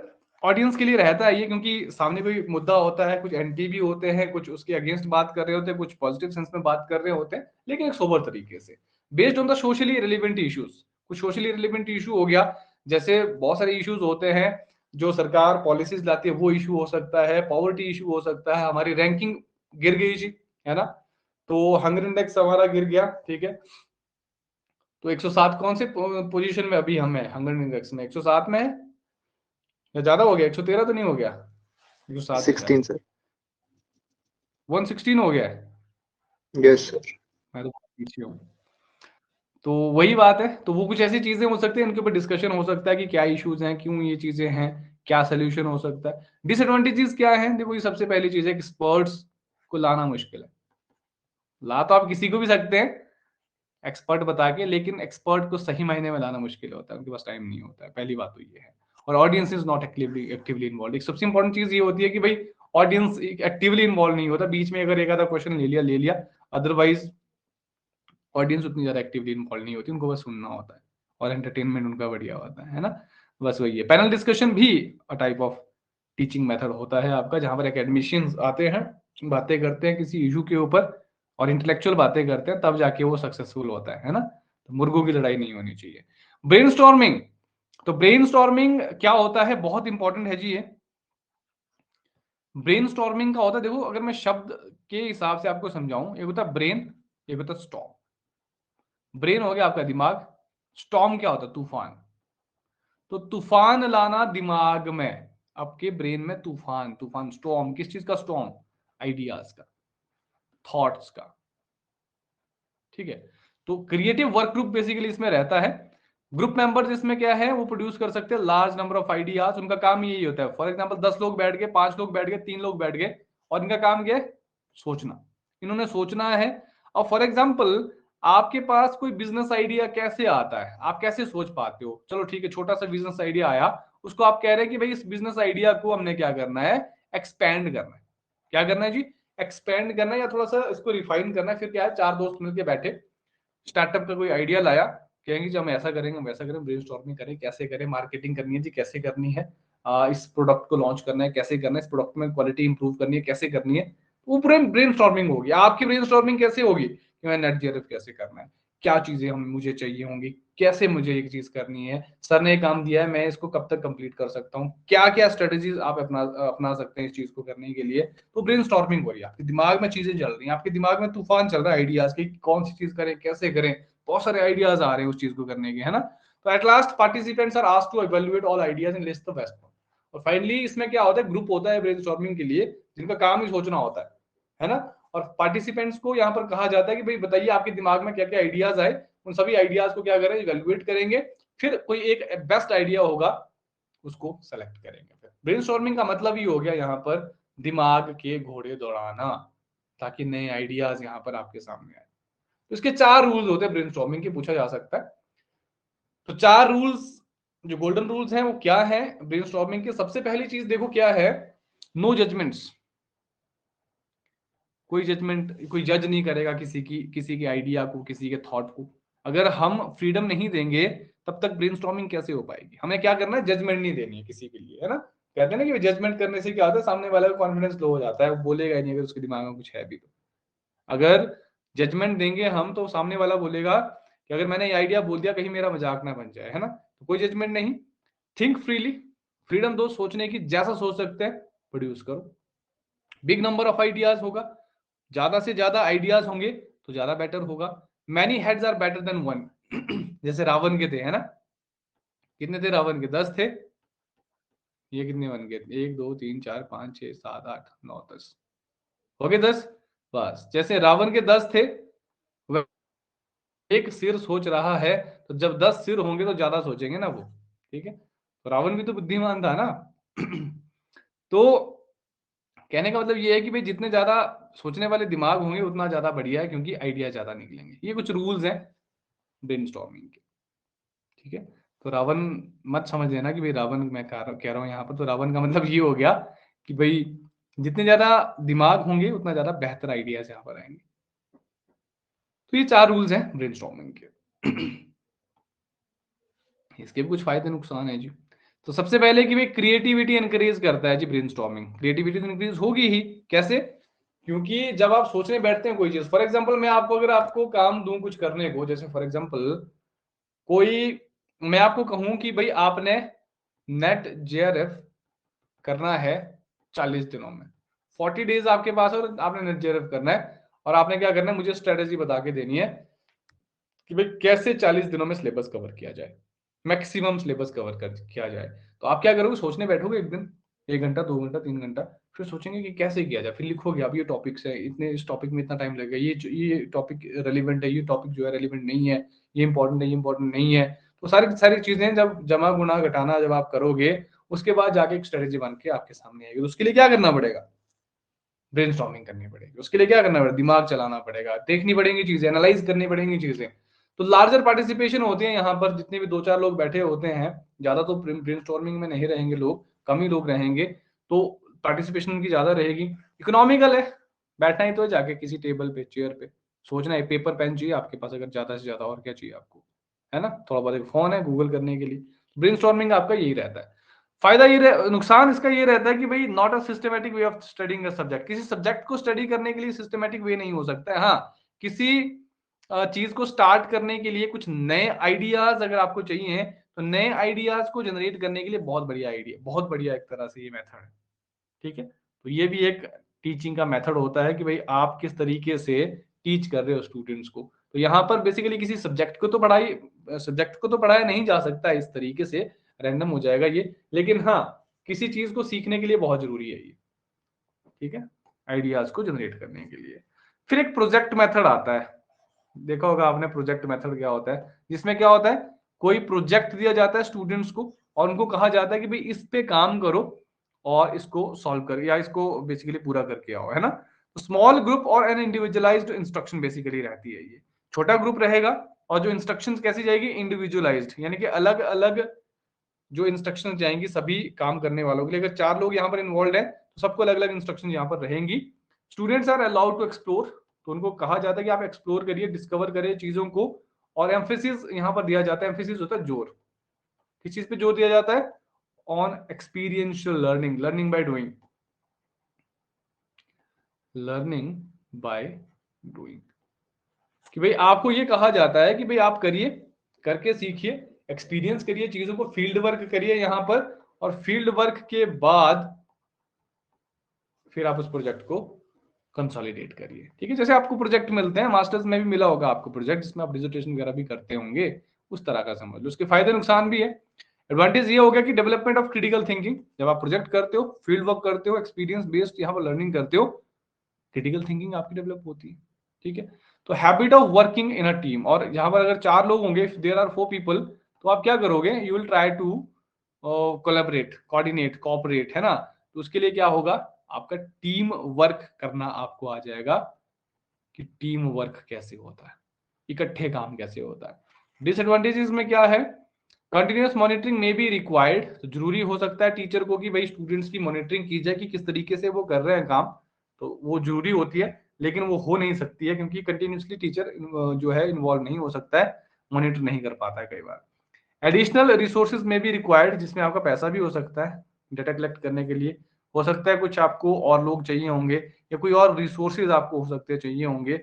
ऑडियंस के लिए रहता है ये, क्योंकि सामने कोई मुद्दा होता है, कुछ एंटी भी होते हैं, कुछ उसके अगेंस्ट बात कर रहे होते हैं, कुछ पॉजिटिव सेंस में बात कर रहे होते हैं, लेकिन एक सोबर तरीके से, based on the socially relevant issues. कुछ सोशली रिलेवेंट इशू हो गया, जैसे बहुत सारे इश्यूज होते हैं जो सरकार पॉलिसीज लाती है, वो इशू हो सकता है, पॉवर्टी इशू हो सकता है, हमारी रैंकिंग गिर गई जी, है ना, तो हंगर इंडेक्स हमारा गिर गया, ठीक है, तो 107 कौन से पोजीशन में अभी हम है हंगर इंडेक्स में, 107 में है या ज्यादा हो गया, 113 तो नहीं हो गया, 107 है शायद, 16 सर। 116 हो गया है, यस सर। मैं तो पीछे हूँ। तो वही बात है, तो वो कुछ ऐसी चीजें हो सकती है, इनके ऊपर डिस्कशन हो सकता है कि क्या इश्यूज हैं, क्यों ये चीजें हैं, क्या सोल्यूशन हो सकता है। डिसएडवांटेजेस क्या है, देखो ये सबसे पहली चीज है, एक्सपर्ट्स को लाना मुश्किल है। ला तो आप किसी को भी सकते हैं एक्सपर्ट बता के, लेकिन एक्सपर्ट को सही मायने में लाना मुश्किल होता है, उनके पास टाइम नहीं होता है, पहली बात तो ये है। और audience is not actively involve. एक सबसे इंपॉर्टेंट चीज ये होती है कि भाई ऑडियंस एक्टिवली इन्वॉल्व नहीं होता, बीच में अगर एक आधा क्वेश्चन ले लिया, अदरवाइज ऑडियंस उतनी ज्यादा एक्टिवली इन्वॉल्व नहीं होती, उनको बस सुनना होता है और एंटरटेनमेंट उनका बढ़िया होता है ना, बस वही है। पैनल डिस्कशन भी a type of teaching method होता है आपका, जहां पर एकेडमिशियंस आते हैं, बातें करते हैं किसी इशू के ऊपर और इंटेलेक्चुअल बातें करते हैं, तब जाके वो सक्सेसफुल होता है ना, तो मुर्गों की लड़ाई नहीं होनी चाहिए। ब्रेनस्टॉर्मिंग, तो ब्रेनस्टॉर्मिंग क्या होता है, बहुत इंपॉर्टेंट है जी ये। ब्रेनस्टॉर्मिंग का होता है, देखो अगर मैं शब्द के हिसाब से आपको समझाऊं, एक होता है ब्रेन, एक होता है स्टॉर्म। ब्रेन हो गया आपका दिमाग, स्टॉर्म क्या होता है, तूफान। तो तूफान लाना दिमाग में, आपके ब्रेन में तूफान, तूफान स्टॉर्म, किस चीज का स्टॉर्म, आइडियाज का, थॉट्स का, ठीक है। तो क्रिएटिव वर्क ग्रुप बेसिकली इसमें रहता है। ग्रुप मेंबर्स इसमें क्या है, वो प्रोड्यूस कर सकते हैं लार्ज नंबर ऑफ आइडियाज, उनका काम यही होता है। फॉर एग्जांपल 10 लोग बैठ गए, 5 लोग बैठ गए, 3 लोग बैठ गए, और इनका काम क्या है, सोचना, इन्होंने सोचना है। और फॉर एग्जांपल आपके पास कोई बिजनेस आइडिया कैसे आता है, आप कैसे सोच पाते हो, चलो ठीक है, छोटा सा बिजनेस आइडिया आया, उसको आप कह रहे हैं कि भाई इस बिजनेस आइडिया को हमने क्या करना है, एक्सपैंड करना है। क्या करना है जी, एक्सपेंड करना है, या थोड़ा सा इसको रिफाइन करना है। फिर क्या है, 4 दोस्त मिलकर बैठे, स्टार्टअप का कोई आइडिया लाया, कहेंगे जी हम ऐसा करेंगे, हम वैसा करें, ब्रेनस्टॉर्मिंग करें, कैसे करें, मार्केटिंग करनी है जी, कैसे करनी है, इस प्रोडक्ट को लॉन्च करना है, कैसे करना है, इस प्रोडक्ट में क्वालिटी इंप्रूव करनी है, कैसे करनी है। वो पूरे ब्रेनस्टॉर्मिंग होगी। आपकी ब्रेनस्टॉर्मिंग कैसे होगी कि मैं नेट जीआरएफ कैसे करना है, क्या चीजें हम मुझे चाहिए होंगी, कैसे मुझे एक चीज करनी है, सर ने काम दिया है, मैं इसको कब तक कंप्लीट कर सकता हूँ, क्या क्या स्ट्रेटेजीज आप अपना सकते हैं इस चीज को करने के लिए। तो ब्रेनस्टॉर्मिंग हो रही है, आपके दिमाग में चीजें चल रही हैं, आपके दिमाग में तूफान चल रहा है आइडियाज की, कौन सी चीज करें, कैसे करें, बहुत सारे आइडियाज आ रहे हैं उस चीज को करने के, है ना। तो at last participants are asked to evaluate all ideas and list the best one. और फाइनली इसमें क्या होता है, ग्रुप होता है ब्रेनस्टॉर्मिंग के लिए, जिनका काम ही सोचना होता है ना। और पार्टिसिपेंट्स को यहाँ पर कहा जाता है कि भाई बताइए आपके दिमाग में क्या क्या आइडियाज आए, उन सभी आइडियाज को क्या करें, इवैल्यूएट करेंगे, फिर कोई एक बेस्ट आइडिया होगा उसको सेलेक्ट करेंगे। फिर ब्रेनस्टॉर्मिंग का मतलब ही हो गया यहाँ पर दिमाग के घोड़े दौड़ाना, ताकि नए आइडियाज यहाँ पर आपके सामने आए। तो इसके 4 रूल्स होते हैं ब्रेनस्टॉर्मिंग के, पूछा जा सकता है। तो 4 रूल्स जो गोल्डन रूल्स हैं वो क्या है ब्रेनस्टॉर्मिंग के। सबसे पहली चीज देखो क्या है, नो जजमेंट्स। कोई जज नहीं करेगा किसी की आइडिया को, किसी के थॉट को। अगर हम फ्रीडम नहीं देंगे तब तक ब्रेनस्टॉर्मिंग कैसे हो पाएगी। हमें क्या करना है, जजमेंट नहीं देनी है किसी के लिए, है ना। कहते हैं ना कि जजमेंट करने से क्या होता है, सामने वाला का कॉन्फिडेंस लो हो जाता है, वो बोलेगा ही नहीं अगर उसके दिमाग में कुछ है भी तो। अगर जजमेंट देंगे हम तो सामने वाला बोलेगा कि अगर मैंने ये आइडिया बोल दिया कहीं मेरा मजाक ना बन जाए, है ना। तो कोई जजमेंट नहीं, थिंक फ्रीली, फ्रीडम दो सोचने की, जैसा सोच सकते हैं प्रोड्यूस करो। बिग नंबर ऑफ आइडियाज होगा, ज्यादा से ज्यादा आइडियाज होंगे तो ज्यादा बेटर होगा। Many heads are better than one. जैसे रावण के थे, है ना, कितने थे रावण के? 10 थे। ये कितने बन गए? 1 2 3 4 5 6 7 8 9 10 हो गए 10। बस जैसे रावण के 10 थे, वह एक सिर सोच रहा है, तो जब 10 सिर होंगे तो ज्यादा सोचेंगे ना वो, ठीक है। तो रावण भी तो बुद्धिमान था ना। तो कहने का मतलब ये है कि भाई जितने ज्यादा सोचने वाले दिमाग होंगे उतना ज्यादा बढ़िया है, क्योंकि आइडिया ज्यादा निकलेंगे। ये कुछ रूल्स हैं ब्रेनस्टॉर्मिंग के, ठीक है। तो रावण मत समझ लेना कि भाई रावण मैं कह रहा हूँ यहाँ पर, तो रावण का मतलब ये हो गया कि भाई जितने ज्यादा दिमाग होंगे उतना ज्यादा बेहतर आइडियाज यहाँ पर आएंगे। तो ये 4 रूल्स हैं ब्रेनस्टॉर्मिंग के। इसके भी कुछ फायदे नुकसान है जी। तो सबसे पहले कि भाई क्रिएटिविटी एनकरेज करता है जी ब्रेनस्टॉर्मिंग। क्रिएटिविटी तो इंक्रीज होगी ही, कैसे? क्योंकि जब आप सोचने बैठते हैं कोई चीज, फॉर एग्जांपल मैं आपको अगर आपको काम दूं कुछ करने को, जैसे फॉर एग्जांपल कोई, मैं आपको कहूं कि भाई आपने नेट जेआरएफ करना है 40 दिनों में, 40 डेज आपके पास है और आपने नेट जेआरएफ करना है, और आपने क्या करना है, मुझे स्ट्रेटेजी बता के देनी है कि भाई कैसे 40 दिनों में सिलेबस कवर किया जाए, मैक्सिमम सिलेबस कवर कर किया जाए। तो आप क्या करोगे, सोचने बैठोगे एक दिन, 1 घंटा 2 घंटा 3 घंटा, फिर सोचेंगे कि कैसे किया जाए, फिर लिखोगे आप ये टॉपिक्स है, इतने इस टॉपिक में इतना टाइम लगेगा, ये टॉपिक रेलिवेंट है, ये टॉपिक जो है रेलिवेंट नहीं है, ये इंपॉर्टेंट है, ये इंपॉर्टेंट नहीं है। तो सारी सारी चीजें जब जमा गुना घटाना जब आप करोगे, उसके बाद जाके एक स्ट्रेटेजी बन के आपके सामने आएगी। तो उसके लिए क्या करना पड़ेगा, ब्रेनस्टॉर्मिंग करनी पड़ेगी। उसके लिए क्या करना पड़ेगा, दिमाग चलाना पड़ेगा, देखनी पड़ेंगी चीजें, एनालाइज करनी पड़ेंगी चीजें। तो लार्जर पार्टिसिपेशन होते हैं यहाँ पर, जितने भी 2-4 लोग बैठे होते हैं, ज्यादा तो ब्रेनस्टॉर्मिंग में नहीं रहेंगे लोग, कम ही लोग रहेंगे, तो पार्टिसिपेशन उनकी ज्यादा रहेगी। इकोनॉमिकल है, बैठना ही तो है जाके किसी टेबल पे, चेयर पे, सोचना है, पेपर पेन चाहिए आपके पास अगर ज्यादा से ज्यादा, और क्या चाहिए आपको, है ना, थोड़ा बहुत एक फोन है गूगल करने के लिए। ब्रेनस्टॉर्मिंग आपका यही रहता है। फायदा ये नुकसान इसका ये रहता है कि भाई not a systematic way of studying a subject. किसी सब्जेक्ट को स्टडी करने के लिए सिस्टमेटिक वे नहीं हो सकता है। हाँ, किसी चीज को स्टार्ट करने के लिए कुछ नए आइडियाज अगर आपको चाहिए, तो नए आइडियाज को जनरेट करने के लिए बहुत बढ़िया आइडिया, बहुत बढ़िया एक तरह से ये मेथड है, ठीक है। तो ये भी एक टीचिंग का मेथड होता है कि भाई आप किस तरीके से टीच कर रहे हो स्टूडेंट्स को। तो यहाँ पर बेसिकली किसी सब्जेक्ट को तो पढ़ाया नहीं जा सकता इस तरीके से, रैंडम हो जाएगा ये, लेकिन हाँ किसी चीज को सीखने के लिए बहुत जरूरी है ये, ठीक है, आइडियाज को जनरेट करने के लिए। फिर एक प्रोजेक्ट मेथड आता है, देखा होगा आपने प्रोजेक्ट मेथड क्या होता है, जिसमें क्या होता है, कोई प्रोजेक्ट दिया जाता है स्टूडेंट्स को और उनको कहा जाता है कि भाई इस पे काम करो और इसको सॉल्व कर, या इसको बेसिकली पूरा करके आओ, है ना। तो स्मॉल ग्रुप और एन इंडिविजुअलाइज्ड इंस्ट्रक्शन बेसिकली रहती है ये, छोटा ग्रुप रहेगा और जो इंस्ट्रक्शंस कैसी जाएगी, इंडिविजुअलाइज्ड, यानी कि अलग अलग जो इंस्ट्रक्शंस जाएंगी सभी काम करने वालों के लिए। अगर 4 लोग यहाँ पर इन्वॉल्व है तो सबको अलग अलग इंस्ट्रक्शन यहाँ पर रहेंगी। Students are allowed to explore, तो उनको कहा जाता है कि आप एक्सप्लोर करिए, डिस्कवर करिए चीजों को। और एम्फेसिस यहाँ पर दिया जाता है, एम्फेसिस होता है जोर, किस चीज पे जोर दिया जाता है, on experiential learning, learning by doing, learning by doing, कि भाई आपको ये कहा जाता है कि भाई आप करिए, करके सीखिए, एक्सपीरियंस करिए चीजों को, फील्ड वर्क करिए यहाँ पर, और फील्ड वर्क के बाद फिर आप उस प्रोजेक्ट को कंसोलिडेट करिए, ठीक है। जैसे आपको प्रोजेक्ट मिलते हैं, मास्टर्स में भी मिला होगा आपको प्रोजेक्ट, जिसमें आप डिसर्टेशन वगैरह भी करते होंगे, उस तरह का समझ लो। उसके फायदे नुकसान भी है। एडवांटेज ये हो गया कि डेवलपमेंट ऑफ क्रिटिकल थिंकिंग, जब आप प्रोजेक्ट करते हो, फील्ड वर्क करते हो, एक्सपीरियंस बेस्ड यहाँ पर लर्निंग करते हो, क्रिटिकल थिंकिंग आपकी डेवलप होती है, ठीक है। तो habit of working in a team, और यहाँ पर अगर 4 लोग होंगे, देयर आर 4 पीपल, तो आप क्या करोगे, you will try to collaborate, coordinate, cooperate, है ना। तो उसके लिए क्या होगा, आपका टीम वर्क करना आपको आ जाएगा, कि टीम वर्क कैसे होता है, इकट्ठे काम कैसे होता है। डिसएडवांटेजेस में क्या है, कंटिन्यूअस मॉनिटरिंग में बी रिक्वायर्ड, तो जरूरी हो सकता है टीचर को कि भाई स्टूडेंट्स की मॉनिटरिंग की जाए कि किस तरीके से वो कर रहे हैं काम, तो वो जरूरी होती है, लेकिन वो हो नहीं सकती है क्योंकि कंटिन्यूसली टीचर जो है इन्वॉल्व नहीं हो सकता है, मॉनिटर नहीं कर पाता है कई बार। एडिशनल रिसोर्सेज में भी रिक्वायर्ड, जिसमें आपका पैसा भी हो सकता है डेटा कलेक्ट करने के लिए, हो सकता है कुछ आपको और लोग चाहिए होंगे, या कोई और रिसोर्सेज आपको हो सकते हैं चाहिए होंगे,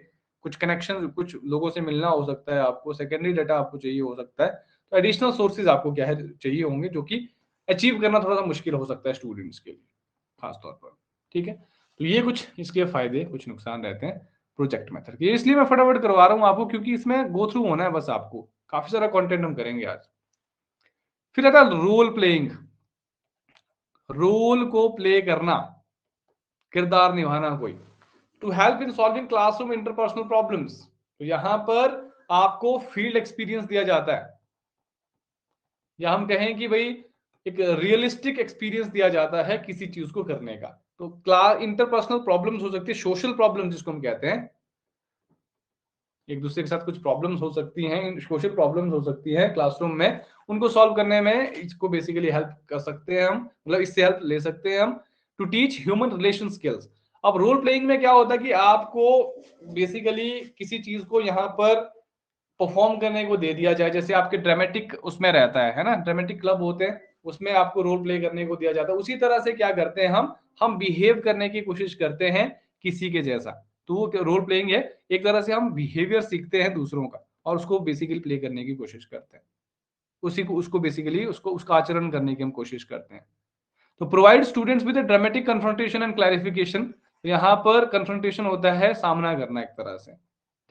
कुछ कनेक्शन कुछ लोगों से मिलना हो सकता है आपको, सेकेंडरी डाटा आपको चाहिए हो सकता है। तो एडिशनल सोर्सेज आपको क्या है चाहिए होंगे, जो कि अचीव करना थोड़ा सा मुश्किल हो सकता है स्टूडेंट्स के लिए खास तौर पर, ठीक है। तो ये कुछ इसके फायदे कुछ नुकसान रहते हैं प्रोजेक्ट मेथड के, इसलिए मैं फटाफट करवा रहा हूँ आपको, क्योंकि इसमें गो थ्रू होना है बस आपको, काफी सारा कंटेंट हम करेंगे आज। फिर आता है रोल प्लेइंग, रोल को प्ले करना, किरदार निभाना कोई, to help in solving classroom interpersonal problems. तो यहां पर आपको फील्ड एक्सपीरियंस दिया जाता है, या हम कहें कि भाई एक रियलिस्टिक एक्सपीरियंस दिया जाता है किसी चीज को करने का। तो क्लास इंटरपर्सनल प्रॉब्लम्स हो सकती है, सोशल प्रॉब्लम जिसको हम कहते हैं, एक दूसरे के साथ कुछ प्रॉब्लम्स हो सकती हैं, सोशल प्रॉब्लम्स हो सकती है क्लासरूम में, उनको सॉल्व करने में इसको बेसिकली हेल्प कर सकते हैं हम, मतलब इससे हेल्प ले सकते हैं हम, to teach human relation skills. अब रोल प्लेइंग में क्या होता है कि आपको बेसिकली किसी चीज को यहाँ पर परफॉर्म करने को दे दिया जाए, जैसे आपके ड्रामेटिक उसमें रहता है ना, ड्रामेटिक क्लब होते हैं, उसमें आपको रोल प्ले करने को दिया जाता है। उसी तरह से क्या करते हैं हम बिहेव करने की कोशिश करते हैं किसी के जैसा। तो वो रोल प्लेइंग है, एक तरह से हम बिहेवियर सीखते हैं दूसरों का और उसको बेसिकली प्ले करने की कोशिश करते हैं, उसी को उसको बेसिकली उसको उसका आचरण करने की हम कोशिश करते हैं। तो provide students with dramatic confrontation and clarification, यहाँ पर कन्फ्रंटेशन होता है सामना करना एक तरह से,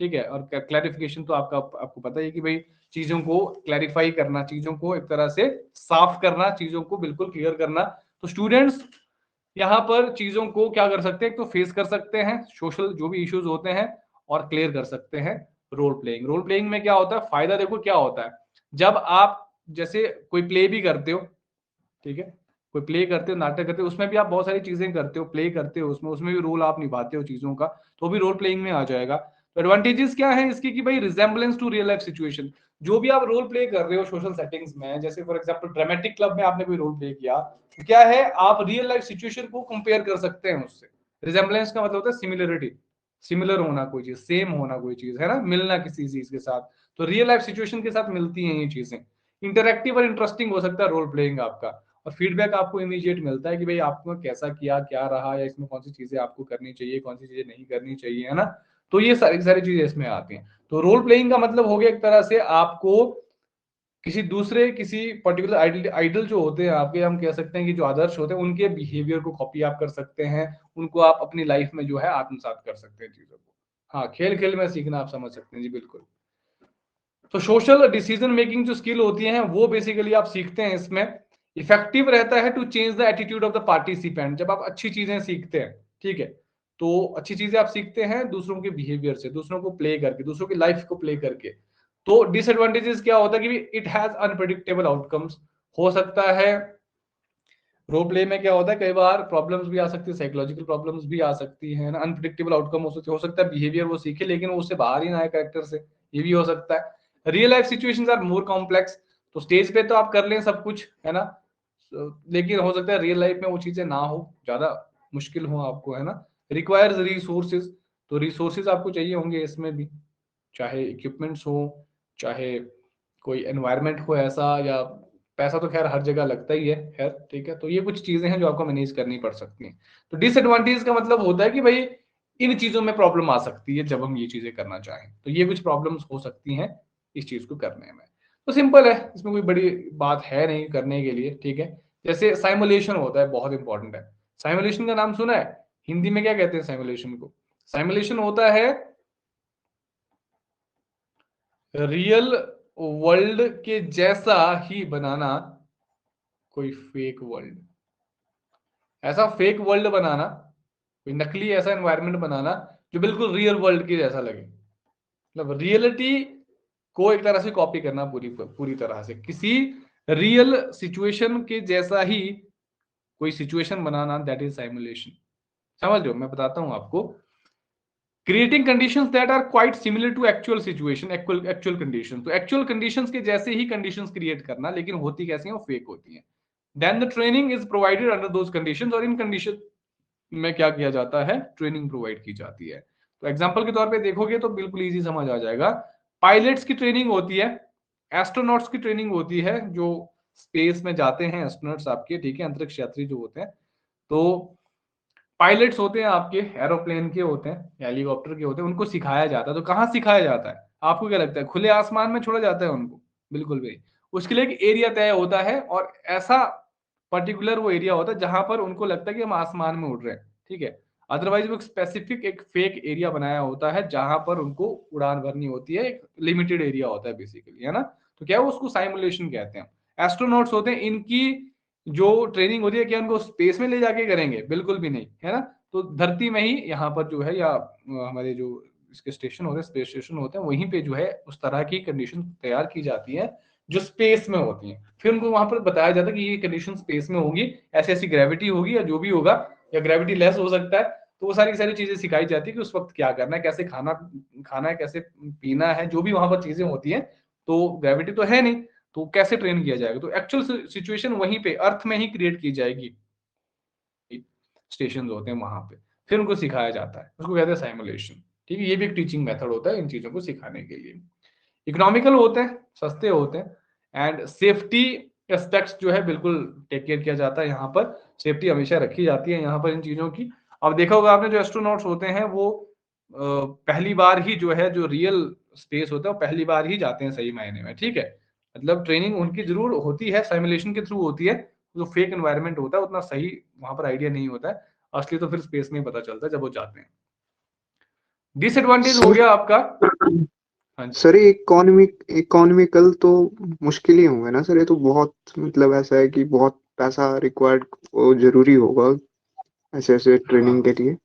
ठीक है, और क्लैरिफिकेशन तो आपको पता है कि भाई चीजों को क्लैरिफाई करना, चीजों को एक तरह से साफ करना, चीजों को बिल्कुल क्लियर करना। तो स्टूडेंट्स यहाँ पर चीजों को क्या कर सकते हैं, तो फेस कर सकते हैं सोशल जो भी इश्यूज होते हैं और क्लियर कर सकते हैं। रोल प्लेइंग, रोल प्लेइंग में क्या होता है, फायदा देखो क्या होता है, जब आप जैसे कोई प्ले भी करते हो, ठीक है, कोई प्ले करते हो, नाटक करते हो, उसमें भी आप बहुत सारी चीजें करते हो, प्ले करते हो, उसमें भी रोल आप निभाते हो चीजों का, तो भी रोल प्लेइंग में आ जाएगा। तो एडवांटेजेस क्या है इसकी कि भाई resemblance to real life situation, जो भी आप रोल प्ले कर रहे हो सोशल सेटिंग्स में, जैसे फॉर एग्जांपल ड्रामेटिक क्लब में आपने कोई रोल प्ले किया, तो क्या है आप रियल लाइफ सिचुएशन को कंपेयर कर सकते हैं उससे। रिजेम्बलेंस का मतलब होता है सिमिलरिटी, सिमिलर होना कोई चीज, सेम होना कोई चीज, है ना, मिलना किसी चीज के साथ, तो रियल लाइफ सिचुएशन के साथ मिलती हैं ये चीजें। इंटरैक्टिव और इंटरेस्टिंग हो सकता है रोल प्लेइंग आपका, और फीडबैक आपको इमीडिएट मिलता है कि भाई आपको कैसा किया, क्या रहा, या इसमें कौन सी चीजें आपको करनी चाहिए, कौन सी चीजें नहीं करनी चाहिए, है ना। तो ये सारी सारी चीजें इसमें आती हैं। तो रोल प्लेइंग का मतलब हो गया एक तरह से आपको किसी दूसरे, किसी पर्टिकुलर आइडल जो होते हैं आपके, हम कह सकते हैं कि जो आदर्श होते हैं, उनके बिहेवियर को कॉपी आप कर सकते हैं, उनको आप अपनी लाइफ में जो है आत्मसात कर सकते हैं चीजों को। हाँ, खेल खेल में सीखना आप समझ सकते हैं जी, बिल्कुल। तो सोशल डिसीजन मेकिंग जो स्किल होती है वो बेसिकली आप सीखते हैं इसमें। इफेक्टिव रहता है to change the attitude of the participant, जब आप अच्छी चीजें सीखते हैं, ठीक है, तो अच्छी चीजें आप सीखते हैं दूसरों के बिहेवियर से, दूसरों को प्ले करके, दूसरों की लाइफ को प्ले करके। तो डिसएडवांटेजेस क्या होता है कि इट हैज अनप्रेडिक्टेबल आउटकम्स, हो सकता है रोल प्ले में क्या होता है कई बार प्रॉब्लम्स भी आ सकती है, साइकोलॉजिकल प्रॉब्लम्स भी आ सकती है ना, अनप्रेडिक्टेबल आउटकम हो सकता है बिहेवियर वो सीखे लेकिन वो उससे बाहर ही ना आए कैरेक्टर से, ये भी हो सकता है। Real life situations are more complex, तो स्टेज पे तो आप कर लें सब कुछ, है ना, लेकिन हो सकता है रियल लाइफ में वो चीजें ना हो, ज्यादा मुश्किल हो आपको, है ना। रिक्वायर्स रिसोर्सेज, तो रिसोर्सेज आपको चाहिए होंगे इसमें भी, चाहे इक्विपमेंट्स हो, चाहे कोई एनवायरनमेंट हो ऐसा, या पैसा तो खैर हर जगह लगता ही है, खैर ठीक है। तो ये कुछ चीजें हैं जो आपको मैनेज करनी पड़ सकती हैं। तो डिसएडवांटेज का मतलब होता है कि भाई इन चीजों में प्रॉब्लम आ सकती है जब हम ये चीजें करना चाहें, तो ये कुछ प्रॉब्लम्स हो सकती हैं इस चीज को करने में। तो सिंपल है, इसमें कोई बड़ी बात है नहीं करने के लिए, ठीक है। जैसे साइमुलेशन होता है, बहुत इंपॉर्टेंट है। साइमुलेशन का नाम सुना है, हिंदी में क्या कहते हैं साइमुलेशन को? साइमुलेशन होता है रियल वर्ल्ड के जैसा ही बनाना कोई फेक वर्ल्ड, ऐसा फेक वर्ल्ड बनाना, कोई नकली ऐसा एनवायरनमेंट बनाना जो बिल्कुल रियल वर्ल्ड के जैसा लगे, मतलब रियलिटी को एक तरह से कॉपी करना पूरी पूरी तरह से, किसी रियल सिचुएशन के जैसा ही कोई सिचुएशन बनाना, दैट इज साइमुलेशन। समझ लो, मैं बताता हूं आपको। Creating conditions that are quite similar to actual situation, actual condition, तो एक्चुअल कंडीशंस के जैसे ही कंडीशंस क्रिएट करना, लेकिन होती कैसी हैं, वो फेक होती हैं। Then the training is provided under those conditions, और इन कंडीशन में क्या किया जाता है, ट्रेनिंग प्रोवाइड की जाती है। तो एग्जांपल के तौर पे देखोगे तो बिल्कुल इजी समझ आ जाएगा। पायलट्स की ट्रेनिंग होती है, एस्ट्रोनॉट्स की ट्रेनिंग होती है, जो स्पेस में जाते हैं एस्ट्रोनॉट्स आपके, ठीक है, अंतरिक्ष यात्री जो होते हैं। तो पायलट्स होते हैं आपके, एरोप्लेन के होते हैं, हेलीकॉप्टर के होते हैं, उनको सिखाया जाता है। तो कहाँ सिखाया जाता है, आपको क्या लगता है, खुले आसमान में छोड़ा जाता है उनको? बिल्कुल भी। उसके लिए एक एरिया तय होता है, और ऐसा पर्टिकुलर वो एरिया होता है जहां पर उनको लगता है कि हम आसमान में उड़ रहे हैं, ठीक है। अदरवाइज वो स्पेसिफिक एक फेक एरिया बनाया होता है जहां पर उनको उड़ान भरनी होती है, एक लिमिटेड एरिया होता है बेसिकली, है ना। तो क्या है उसको साइमुलेशन कहते हैं। एस्ट्रोनॉट्स होते हैं, इनकी जो ट्रेनिंग होती है क्या उनको स्पेस में ले जाके करेंगे, बिल्कुल भी नहीं, है ना। तो धरती में ही यहाँ पर जो है या हमारे जो इसके स्टेशन होते हैं, स्पेस स्टेशन होते हैं, वहीं पे जो है उस तरह की कंडीशन तैयार की जाती है जो स्पेस में होती है। फिर उनको वहां पर बताया जाता है कि ये कंडीशन स्पेस में होगी, ऐसी ऐसी ग्रेविटी होगी या जो भी होगा, या ग्रेविटी लेस हो सकता है। तो वो सारी सारी चीजें सिखाई जाती है कि उस वक्त क्या करना है, कैसे खाना खाना है, कैसे पीना है, जो भी वहां पर चीजें होती हैं। तो ग्रेविटी तो है नहीं, तो कैसे ट्रेन किया जाएगा। तो एक्चुअल सिचुएशन वहीं पे अर्थ में ही क्रिएट की जाएगी, स्टेशन होते हैं वहां पे, फिर उनको सिखाया जाता है, उसको कहते हैं साइमुलेशन। ठीक है, ये भी एक टीचिंग मेथड होता है इन चीजों को सिखाने के लिए। इकोनॉमिकल होते हैं, सस्ते होते हैं, एंड सेफ्टी एस्पेक्ट्स जो है बिल्कुल टेक केयर किया जाता है। यहाँ पर सेफ्टी हमेशा रखी जाती है यहाँ पर इन चीजों की। अब देखा होगा आपने, जो एस्ट्रोनॉट्स होते हैं वो पहली बार ही जो है, जो रियल स्पेस होता है वो पहली बार ही जाते हैं सही मायने में, ठीक है। मतलब ट्रेनिंग उनकी जरूर होती है, सिमुलेशन के थ्रू होती है। जो फेक एनवायरनमेंट होता है उतना सही वहां पर आइडिया नहीं होता है, असली तो फिर स्पेस में ही पता चलता है जब वो जाते हैं। डिसएडवांटेज हो सर गया आपका। हाँ जी। सर इकोनॉमिकल तो मुश्किल ही होंगे ना सर, ये तो बहुत मतलब ऐसा है कि बहुत पैसा रिक्वायर्ड जरूरी होगा ऐसे ऐसे ट्रेनिंग के लिए।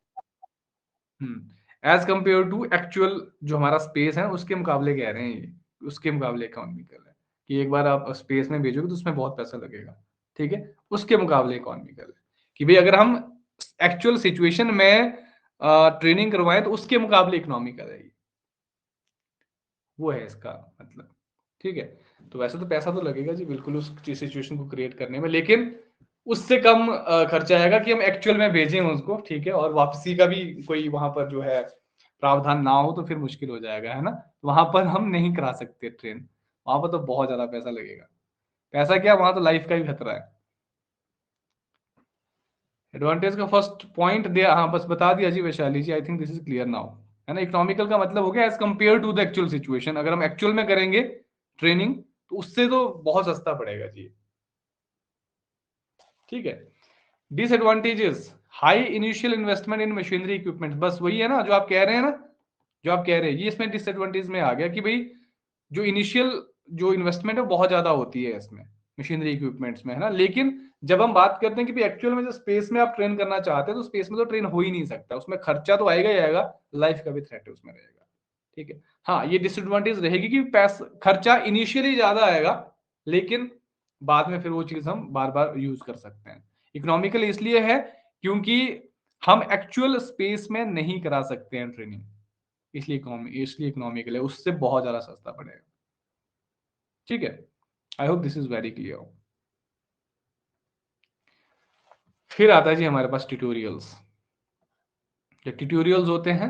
एज कंपेयर टू एक्चुअल जो हमारा स्पेस है उसके मुकाबले कह रहे हैं ये, उसके मुकाबले इकोनॉमिकल है कि एक बार आप स्पेस में भेजोगे तो उसमें बहुत पैसा लगेगा, ठीक है। उसके मुकाबले इकोनॉमिकल है कि भाई अगर हम एक्चुअल सिचुएशन में ट्रेनिंग करवाएं तो उसके मुकाबले इकोनॉमिकल है ये, वो है इसका मतलब, ठीक है। तो वैसे तो पैसा तो लगेगा जी बिल्कुल उस सिचुएशन को क्रिएट करने में, लेकिन उससे कम खर्चा आएगा कि हम एक्चुअल में भेजें उसको, ठीक है। और वापसी का भी कोई वहां पर जो है प्रावधान ना हो तो फिर मुश्किल हो जाएगा, है ना। वहां पर हम नहीं करा सकते ट्रेन, वहां पर तो बहुत ज्यादा पैसा लगेगा। पैसा क्या, वहां तो लाइफ का ही खतरा है। एडवांटेज का फर्स्ट पॉइंट दिया, हाँ बस बता दिया जी Vaishali ji, I think this is clear now, है ना। इकोनॉमिकल का मतलब हो गया as compare to the actual situation, अगर हम एक्चुअल में करेंगे ट्रेनिंग तो उससे तो बहुत सस्ता पड़ेगा जी, ठीक है। डिसएडवांटेजेस, हाई इनिशियल इन्वेस्टमेंट इन मशीनरी इक्विपमेंट, बस वही है ना जो आप कह रहे हैं ना, जो आप कह रहे हैं ये इसमें डिसएडवांटेज में आ गया कि भाई जो इनिशियल जो इन्वेस्टमेंट है बहुत ज्यादा होती है इसमें मशीनरी इक्विपमेंट्स में, है ना। लेकिन जब हम बात करते हैं कि भाई एक्चुअल में जो स्पेस में आप ट्रेन करना चाहते हैं तो स्पेस में तो ट्रेन हो ही नहीं सकता, उसमें खर्चा तो आएगा ही आएगा, लाइफ का भी थ्रेट है उसमें रहेगा, ठीक है। हाँ ये डिसएडवांटेज रहेगी कि पैसा खर्चा इनिशियली ज्यादा आएगा, लेकिन बाद में फिर वो चीज हम बार बार यूज कर सकते हैं। इकोनॉमिकल इसलिए है क्योंकि हम एक्चुअल स्पेस में नहीं करा सकते हैं ट्रेनिंग, इसलिए इकोनॉमिकल है, उससे बहुत ज्यादा सस्ता पड़ेगा, ठीक है। I hope this is very clear. फिर आता है जी हमारे पास ट्यूटोरियल्स। जो ट्यूटोरियल्स होते हैं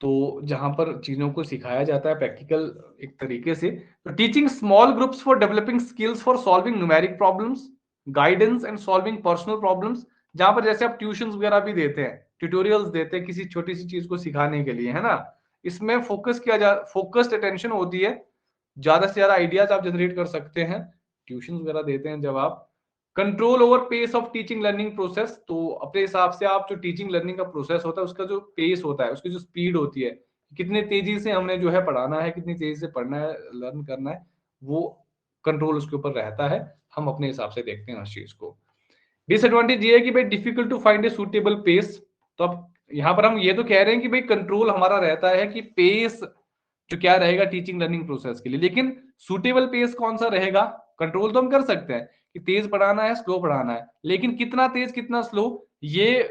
तो जहां पर चीजों को सिखाया जाता है प्रैक्टिकल एक तरीके से। तो teaching small groups for developing skills for solving numeric problems, guidance and solving personal problems. जहां पर जैसे आप ट्यूशन वगैरह भी देते हैं, ट्यूटोरियल्स देते हैं किसी छोटी सी चीज को सिखाने के लिए, है ना। इसमें फोकस्ड अटेंशन होती है, ज्यादा से ज्यादा आइडियाज आप जनरेट कर सकते हैं। ट्यूशन वगैरह देते हैं जब आप, control over pace of teaching learning process, तो अपने हिसाब से आप जो टीचिंग लर्निंग का प्रोसेस होता है उसका जो पेस होता है, उसकी जो स्पीड होती है, कितने तेजी से हमने जो है पढ़ाना है, कितनी तेजी से पढ़ना है, लर्न करना है, वो कंट्रोल उसके ऊपर रहता है। हम अपने हिसाब से देखते हैं उस चीज को। डिसएडवांटेज ये है कि भाई difficult to find a suitable pace. तो अब यहाँ पर हम ये तो कह रहे हैं कि भाई कंट्रोल हमारा रहता है कि पेस जो क्या रहेगा टीचिंग लर्निंग प्रोसेस के लिए, लेकिन सूटेबल पेस कौन सा रहेगा। कंट्रोल तो हम कर सकते हैं कि तेज पढ़ाना है, स्लो पढ़ाना है, लेकिन कितना तेज कितना स्लो ये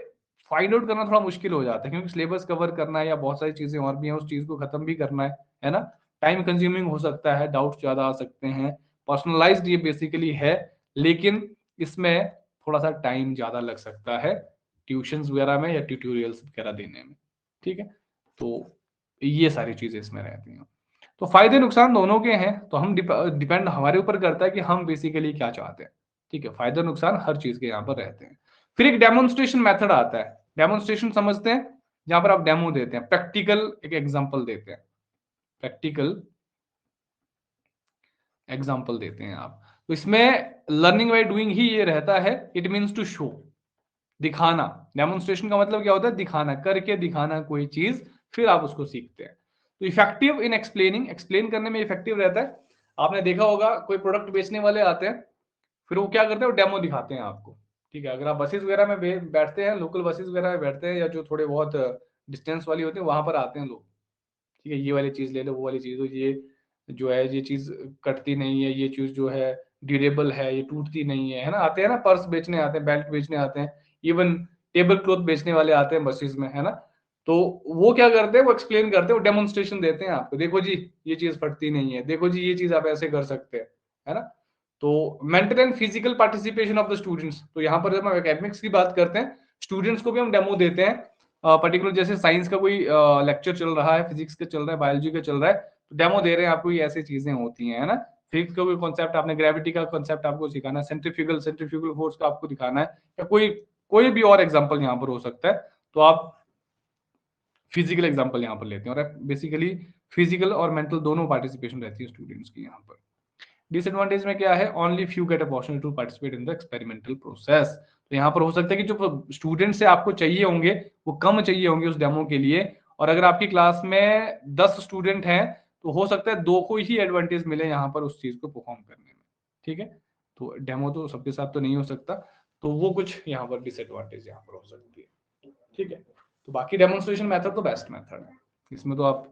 फाइंड आउट करना थोड़ा मुश्किल हो जाता है, क्योंकि सिलेबस कवर करना है या बहुत सारी चीजें और भी हैं, उस चीज को खत्म भी करना है ना। टाइम कंज्यूमिंग हो सकता है, डाउट्स ज्यादा आ सकते हैं, पर्सनलाइज्ड ये बेसिकली है, लेकिन इसमें थोड़ा सा टाइम ज्यादा लग सकता है ट्यूशंस वगैरह में या ट्यूटोरियल्स वगैरह देने में, ठीक है। तो ये सारी चीजें इसमें रहती हैं। तो फायदे नुकसान दोनों के हैं, तो हम डिपेंड हमारे ऊपर करता है कि हम बेसिकली क्या चाहते हैं, ठीक है। फायदे नुकसान हर चीज के यहाँ पर रहते हैं। फिर एक डेमोन्स्ट्रेशन मेथड आता है, डेमोन्स्ट्रेशन समझते हैं, जहां पर आप डेमो देते हैं, प्रैक्टिकल एक एग्जांपल देते हैं, प्रैक्टिकल एग्जांपल देते हैं आप। तो इसमें लर्निंग बाय डूइंग ही ये रहता है, इट मीन्स टू शो, दिखाना, डेमोन्स्ट्रेशन का मतलब क्या होता है? दिखाना, करके दिखाना कोई चीज, फिर आप उसको सीखते हैं। तो इफेक्टिव इन एक्सप्लेनिंग, एक्सप्लेन करने में इफेक्टिव रहता है। आपने देखा होगा कोई प्रोडक्ट बेचने वाले आते हैं, फिर वो क्या करते हैं? वो डेमो दिखाते हैं आपको, ठीक है। अगर आप बसेस वगैरह में बैठते हैं, लोकल बसेस वगैरह में बैठते हैं, या जो थोड़े बहुत डिस्टेंस वाली होती है, वहां पर आते हैं लोग, ठीक है, ये वाली चीज ले लो, वो वाली चीज, ये जो है ये चीज कटती नहीं है, ये चीज जो है ड्यूरेबल है, ये टूटती नहीं है ना। आते हैं ना, पर्स बेचने आते हैं, बेल्ट बेचने आते हैं, इवन टेबल क्लॉथ बेचने वाले आते हैं बसेस में, है ना। तो वो क्या करते हैं? वो एक्सप्लेन करते हैं, वो डेमोन्स्ट्रेशन देते हैं आपको, देखो जी ये चीज फटती नहीं है, देखो जी ये चीज आप ऐसे कर सकते हैं, है ना। तो mental and physical participation of the students, तो यहाँ पर जब हम एकेडमिक्स की बात करते हैं, स्टूडेंट्स को भी हम डेमो देते हैं। पर्टिकुलर जैसे साइंस का कोई लेक्चर चल रहा है, फिजिक्स का चल रहा है, बायोलॉजी का चल रहा है, तो डेमो दे रहे हैं आपको, ये ऐसी चीजें होती हैं, है ना। फिजिक्स का कोई कॉन्सेप्ट, आपने ग्रेविटी का कॉन्सेप्ट आपको सिखाना है, सेंट्रीफ्यूगल फोर्स का आपको दिखाना है, या कोई भी और एग्जांपल यहाँ पर हो सकता है, तो आप फिजिकल एग्जांपल यहाँ पर लेते हैं। और बेसिकली फिजिकल और मेंटल दोनों पार्टिसिपेशन रहती है स्टूडेंट्स की यहाँ पर। डिसएडवांटेज में क्या है? Only few get opportunity to participate in the experimental process. तो यहाँ पर हो सकता है कि जो स्टूडेंट्स से आपको चाहिए होंगे वो कम चाहिए होंगे उस डेमो के लिए, और अगर आपकी क्लास में 10 स्टूडेंट हैं तो हो सकता है 2 को ही एडवांटेज मिले यहाँ पर उस चीज को परफॉर्म करने में, ठीक है। तो डेमो तो सबके साथ तो नहीं हो सकता, तो वो कुछ यहाँ पर डिसएडवांटेज यहाँ पर हो सकती है, ठीक है। तो बाकी डेमोन्स्ट्रेशन मेथड तो बेस्ट मेथड है, इसमें तो आप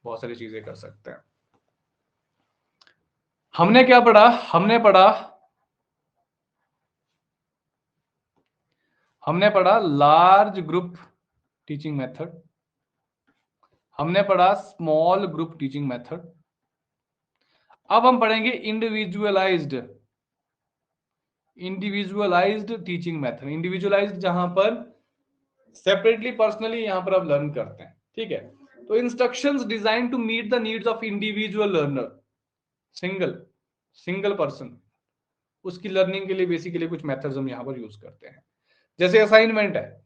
बहुत सारी चीजें कर सकते हैं। हमने क्या पढ़ा? हमने पढ़ा लार्ज ग्रुप टीचिंग मेथड, हमने पढ़ा स्मॉल ग्रुप टीचिंग मेथड। अब हम पढ़ेंगे इंडिविजुअलाइज्ड टीचिंग मेथड। इंडिविजुअलाइज्ड जहां पर सेपरेटली पर्सनली यहां पर आप लर्न करते हैं, ठीक है। तो instructions design to meet the needs of individual learner, single person, उसकी लर्निंग के लिए बेसिकली कुछ मेथड्स हम यहां पर यूज करते हैं। जैसे असाइनमेंट है,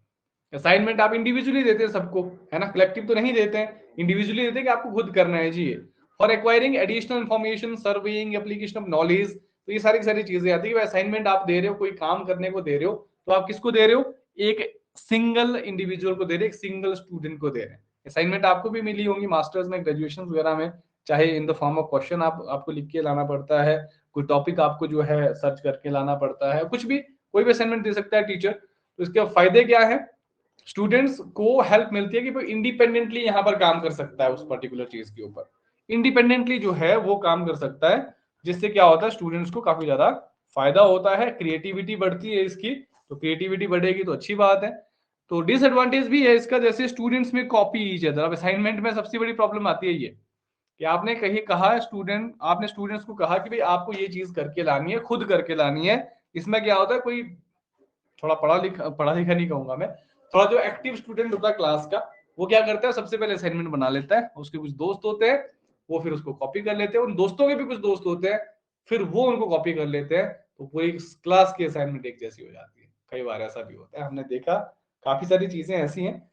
असाइनमेंट आप इंडिविजुअली देते हैं सबको, है ना, कलेक्टिव तो नहीं देते हैं, इंडिविजुअली देते हैं कि आपको खुद करना है जी ये। For acquiring additional information, surveying, application of knowledge, तो ये सारी चीजें आती है। असाइनमेंट आप दे रहे हो, कोई काम करने को दे रहे हो, तो आप किसको दे रहे हो? एक सिंगल इंडिविजुअल को दे रहे हैं, एक सिंगल स्टूडेंट को दे रहे हैं। असाइनमेंट आपको भी मिली होंगी मास्टर्स में, ग्रेजुएशन वगैरह में, चाहे in the form of question आपको लिख के लाना पड़ता है, कोई टॉपिक आपको जो है सर्च करके लाना पड़ता है, कुछ भी, कोई भी असाइनमेंट दे सकता है टीचर। तो इसके फायदे क्या है? स्टूडेंट्स को हेल्प मिलती है कि वो इंडिपेंडेंटली यहाँ पर काम कर सकता है उस पर्टिकुलर चीज के ऊपर, इंडिपेंडेंटली जो है वो काम कर सकता है, जिससे क्या होता है? स्टूडेंट्स को काफी ज्यादा फायदा होता है, क्रिएटिविटी बढ़ती है इसकी, तो क्रिएटिविटी बढ़ेगी तो अच्छी बात है। तो डिसएडवांटेज भी है इसका, जैसे स्टूडेंट्स में कॉपी ईच अदर। अब असाइनमेंट में सबसे बड़ी प्रॉब्लम आती है ये कि आपने कहीं कहा आपने स्टूडेंट्स को कहा कि भाई आपको ये चीज करके लानी है, खुद करके लानी है। इसमें क्या होता है, कोई थोड़ा पढ़ा लिखा नहीं कहूंगा मैं, थोड़ा जो एक्टिव स्टूडेंट होता है क्लास का, वो क्या करता है? सबसे पहले असाइनमेंट बना लेता है, उसके कुछ दोस्त होते हैं, वो फिर उसको कॉपी कर लेते हैं, उन दोस्तों के भी कुछ दोस्त होते हैं, फिर वो उनको कॉपी कर लेते हैं, तो पूरी क्लास की असाइनमेंट एक जैसी हो जाती है। कई बार ऐसा भी होता है, हमने देखा, काफी सारी चीजें ऐसी हैं।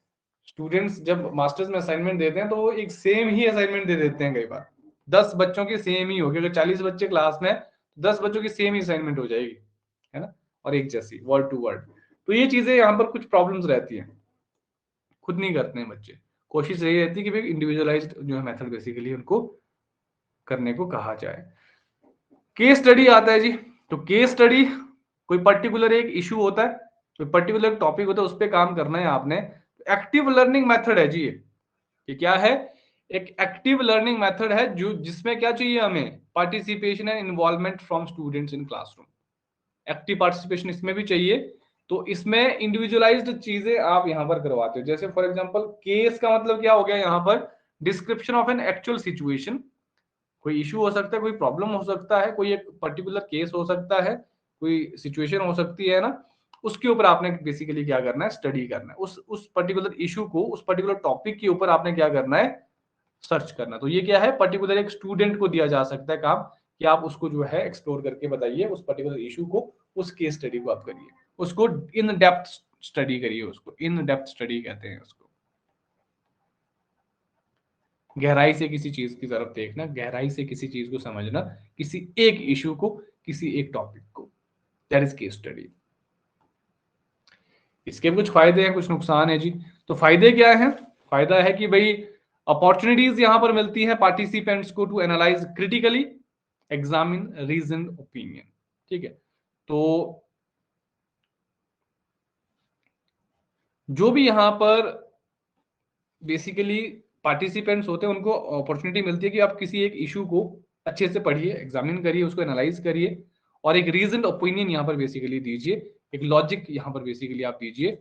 स्टूडेंट्स जब मास्टर्स में असाइनमेंट देते हैं तो वो एक सेम ही असाइनमेंट दे देते हैं। कई बार 10 बच्चों की सेम ही होगी, अगर 40 बच्चे क्लास में, 10 बच्चों की सेम ही असाइनमेंट हो जाएगी, है ना, और एक जैसी वर्ड टू वर्ड। तो ये चीजें यहाँ पर कुछ प्रॉब्लम्स रहती हैं, खुद नहीं करते हैं बच्चे। कोशिश यही रहती है कि भाई इंडिविजुअलाइज्ड जो है मेथड बेसिकली उनको करने को कहा जाए। केस स्टडी आता है जी। तो केस स्टडी, कोई पर्टिकुलर एक इशू होता है, कोई पर्टिकुलर टॉपिक होता है, उस पर काम करना है आपने। एक्टिव लर्निंग मेथड है जी ये क्या है? एक एक्टिव लर्निंग मेथड है जो जिसमें क्या चाहिए हमें? Participation and involvement from students in classroom. Active participation इसमें भी चाहिए। तो इसमें इंडिविजुअलाइज्ड चीजें आप यहां पर करवाते हो। जैसे फॉर एग्जांपल केस का मतलब क्या हो गया यहाँ पर? Description of an actual situation, कोई इशू हो सकता है, कोई प्रॉब्लम हो सकता है, कोई एक पर्टिकुलर केस हो सकता है, कोई सिचुएशन हो सकती है ना, उसके ऊपर आपने बेसिकली क्या करना है? स्टडी करना है। उस पर्टिकुलर इशू को, उस पर्टिकुलर टॉपिक के ऊपर आपने क्या करना है? सर्च करना। तो ये क्या है? पर्टिकुलर एक स्टूडेंट को दिया जा सकता है काम कि आप उसको जो है एक्सप्लोर करके बताइए उस पर्टिकुलर इशू को, उस केस स्टडी को आप करिए, उसको इन डेप्थ स्टडी करिए, उसको इन डेप्थ स्टडी कहते हैं उसको। गहराई से किसी चीज की तरफ देखना, गहराई से किसी चीज को समझना, किसी एक इशू को, किसी एक टॉपिक को, दैट इज केस स्टडी। इसके कुछ फायदे हैं, कुछ नुकसान है जी। तो फायदे क्या है? फायदा है कि भाई अपॉर्चुनिटीज यहां पर मिलती है पार्टिसिपेंट्स को to analyse critically, examine, reason, opinion. ठीक है, तो जो भी यहां पर बेसिकली पार्टिसिपेंट्स होते हैं उनको अपॉर्चुनिटी मिलती है कि आप किसी एक इशू को अच्छे से पढ़िए, एग्जामिन करिए, उसको एनालाइज करिए और एक रीजन ओपिनियन यहाँ पर बेसिकली दीजिए, एक लॉजिक यहाँ पर बेसिकली आप दीजिए,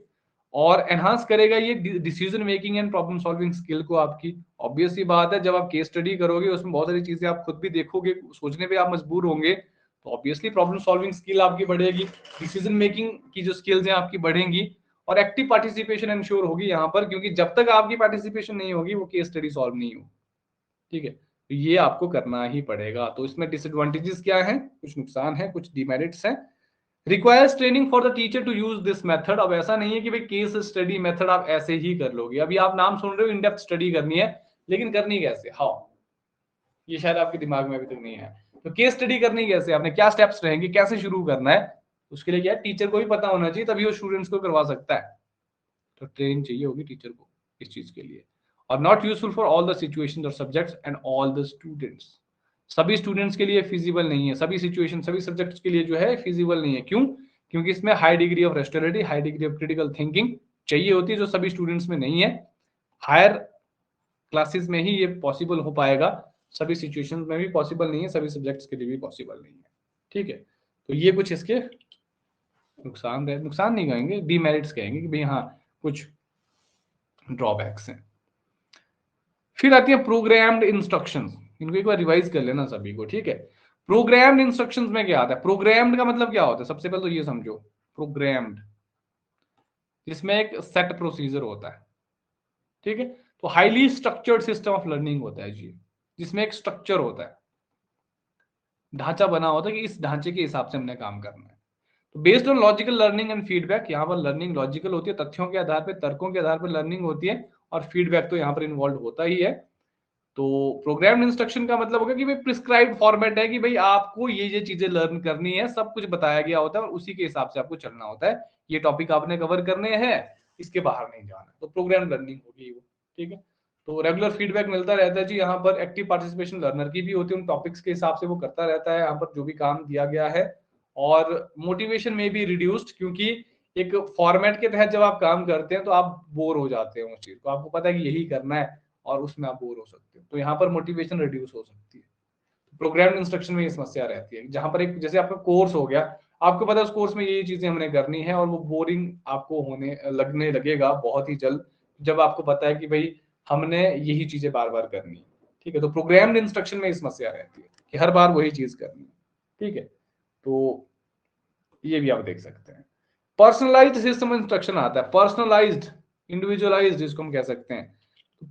और एनहांस करेगा ये decision making and problem solving skill को आपकी। ऑब्वियस सी बात है, जब आप केस स्टडी करोगे उसमें बहुत सारी चीजें आप खुद भी देखोगे, सोचने पे आप मजबूर होंगे, तो ऑब्वियसली प्रॉब्लम सॉल्विंग स्किल आपकी बढ़ेगी, डिसीजन मेकिंग की जो स्किल्स हैं आपकी बढ़ेंगी, और एक्टिव पार्टिसिपेशन इंश्योर होगी यहाँ पर, क्योंकि जब तक आपकी पार्टिसिपेशन नहीं होगी वो केस स्टडी सॉल्व नहीं होगी। ठीक है, तो ये आपको करना ही पड़ेगा। तो इसमें डिसएडवांटेजेस क्या हैं, कुछ नुकसान है, कुछ डिमेरिट्स हैं। Requires training for the teacher to use this method. अब ऐसा नहीं है कि भाई केस स्टडी मेथड आप ऐसे ही कर लोगे। अभी आप नाम सुन रहे हो, इन डेप्थ स्टडी करनी है, लेकिन करनी कैसे, हाउ, ये शायद आपके दिमाग में अभी तक नहीं है। तो केस स्टडी करनी कैसे, आपने क्या स्टेप्स रहेंगे, कैसे शुरू करना है, उसके लिए क्या है, टीचर को भी पता होना चाहिए, तभी वो स्टूडेंट्स को करवा सकता है। तो ट्रेनिंग चाहिए होगी टीचर को इस चीज के लिए। और not useful for all the situations और subjects and all the students. सभी स्टूडेंट्स के लिए फिजिबल नहीं है, सभी सिचुएशन, सभी सब्जेक्ट्स के लिए जो है फिजिबल नहीं है। क्यों? क्योंकि इसमें हाई डिग्री ऑफ रेस्टोरेटी, high degree of critical thinking चाहिए होती है, जो सभी स्टूडेंट्स में नहीं है। हायर क्लासेस में ही ये पॉसिबल हो पाएगा, सभी सिचुएशन में भी पॉसिबल नहीं है, सभी सब्जेक्ट्स के लिए भी पॉसिबल नहीं है। ठीक है, तो ये कुछ इसके नुकसान नहीं कहेंगे, डीमेरिट्स कहेंगे कि भाई हाँ कुछ ड्रॉबैक्स हैं। फिर आती है प्रोग्राम्ड इंस्ट्रक्शंस। इनको एक बार रिवाइज कर लेना सभी को। ठीक है, प्रोग्राम्ड इंस्ट्रक्शंस में क्या आता है? प्रोग्राम्ड का मतलब क्या होता है? सबसे पहले तो ये समझो, प्रोग्राम्ड जिसमें एक सेट प्रोसीजर होता है। ठीक है, तो highly structured system of learning होता है जी, जिसमें एक स्ट्रक्चर होता है, ढांचा बना होता है कि इस ढांचे के हिसाब से हमने काम करना है। तो based on logical learning and feedback, यहाँ पर लर्निंग लॉजिकल होती है, तथ्यों के आधार पर, तर्कों के आधार पर लर्निंग होती है, और फीडबैक तो यहाँ पर इन्वॉल्व होता ही है। तो प्रोग्राम्ड इंस्ट्रक्शन का मतलब होगा कि भाई प्रिस्क्राइब्ड फॉर्मेट है कि भाई आपको ये चीजें लर्न करनी है, सब कुछ बताया गया होता है और उसी के हिसाब से आपको चलना होता है। ये टॉपिक आपने कवर करने हैं, इसके बाहर नहीं जाना, तो प्रोग्राम लर्निंग होगी वो। ठीक है, तो रेगुलर फीडबैक मिलता रहता है जी। यहाँ पर एक्टिव पार्टिसिपेशन लर्नर की भी होती है, उन टॉपिक्स के हिसाब से वो करता रहता है यहाँ पर जो भी काम दिया गया है। और मोटिवेशन में भी रिड्यूस्ड, क्योंकि एक फॉर्मेट के तहत जब आप काम करते हैं तो आप बोर हो जाते हैं उस चीज को, आपको पता है कि यही करना है और उसमें आप बोर हो सकते हो, तो यहाँ पर मोटिवेशन रिड्यूस हो सकती है। प्रोग्राम्ड इंस्ट्रक्शन में ये समस्या रहती है, जहां पर एक जैसे आपका कोर्स हो गया, आपको पता है उस कोर्स में ये चीजें हमने करनी है, और वो बोरिंग आपको होने लगने लगेगा बहुत ही जल्द, जब आपको पता है कि भाई हमने यही चीजें बार बार करनी है। ठीक है, तो प्रोग्राम्ड इंस्ट्रक्शन में ये समस्या रहती है कि हर बार वही चीज करनी है। ठीक है, तो ये भी आप देख सकते हैं। पर्सनलाइज्ड सिस्टम इंस्ट्रक्शन आता है, पर्सनलाइज्ड, इंडिविजुअलाइज्ड जिसको हम कह सकते हैं।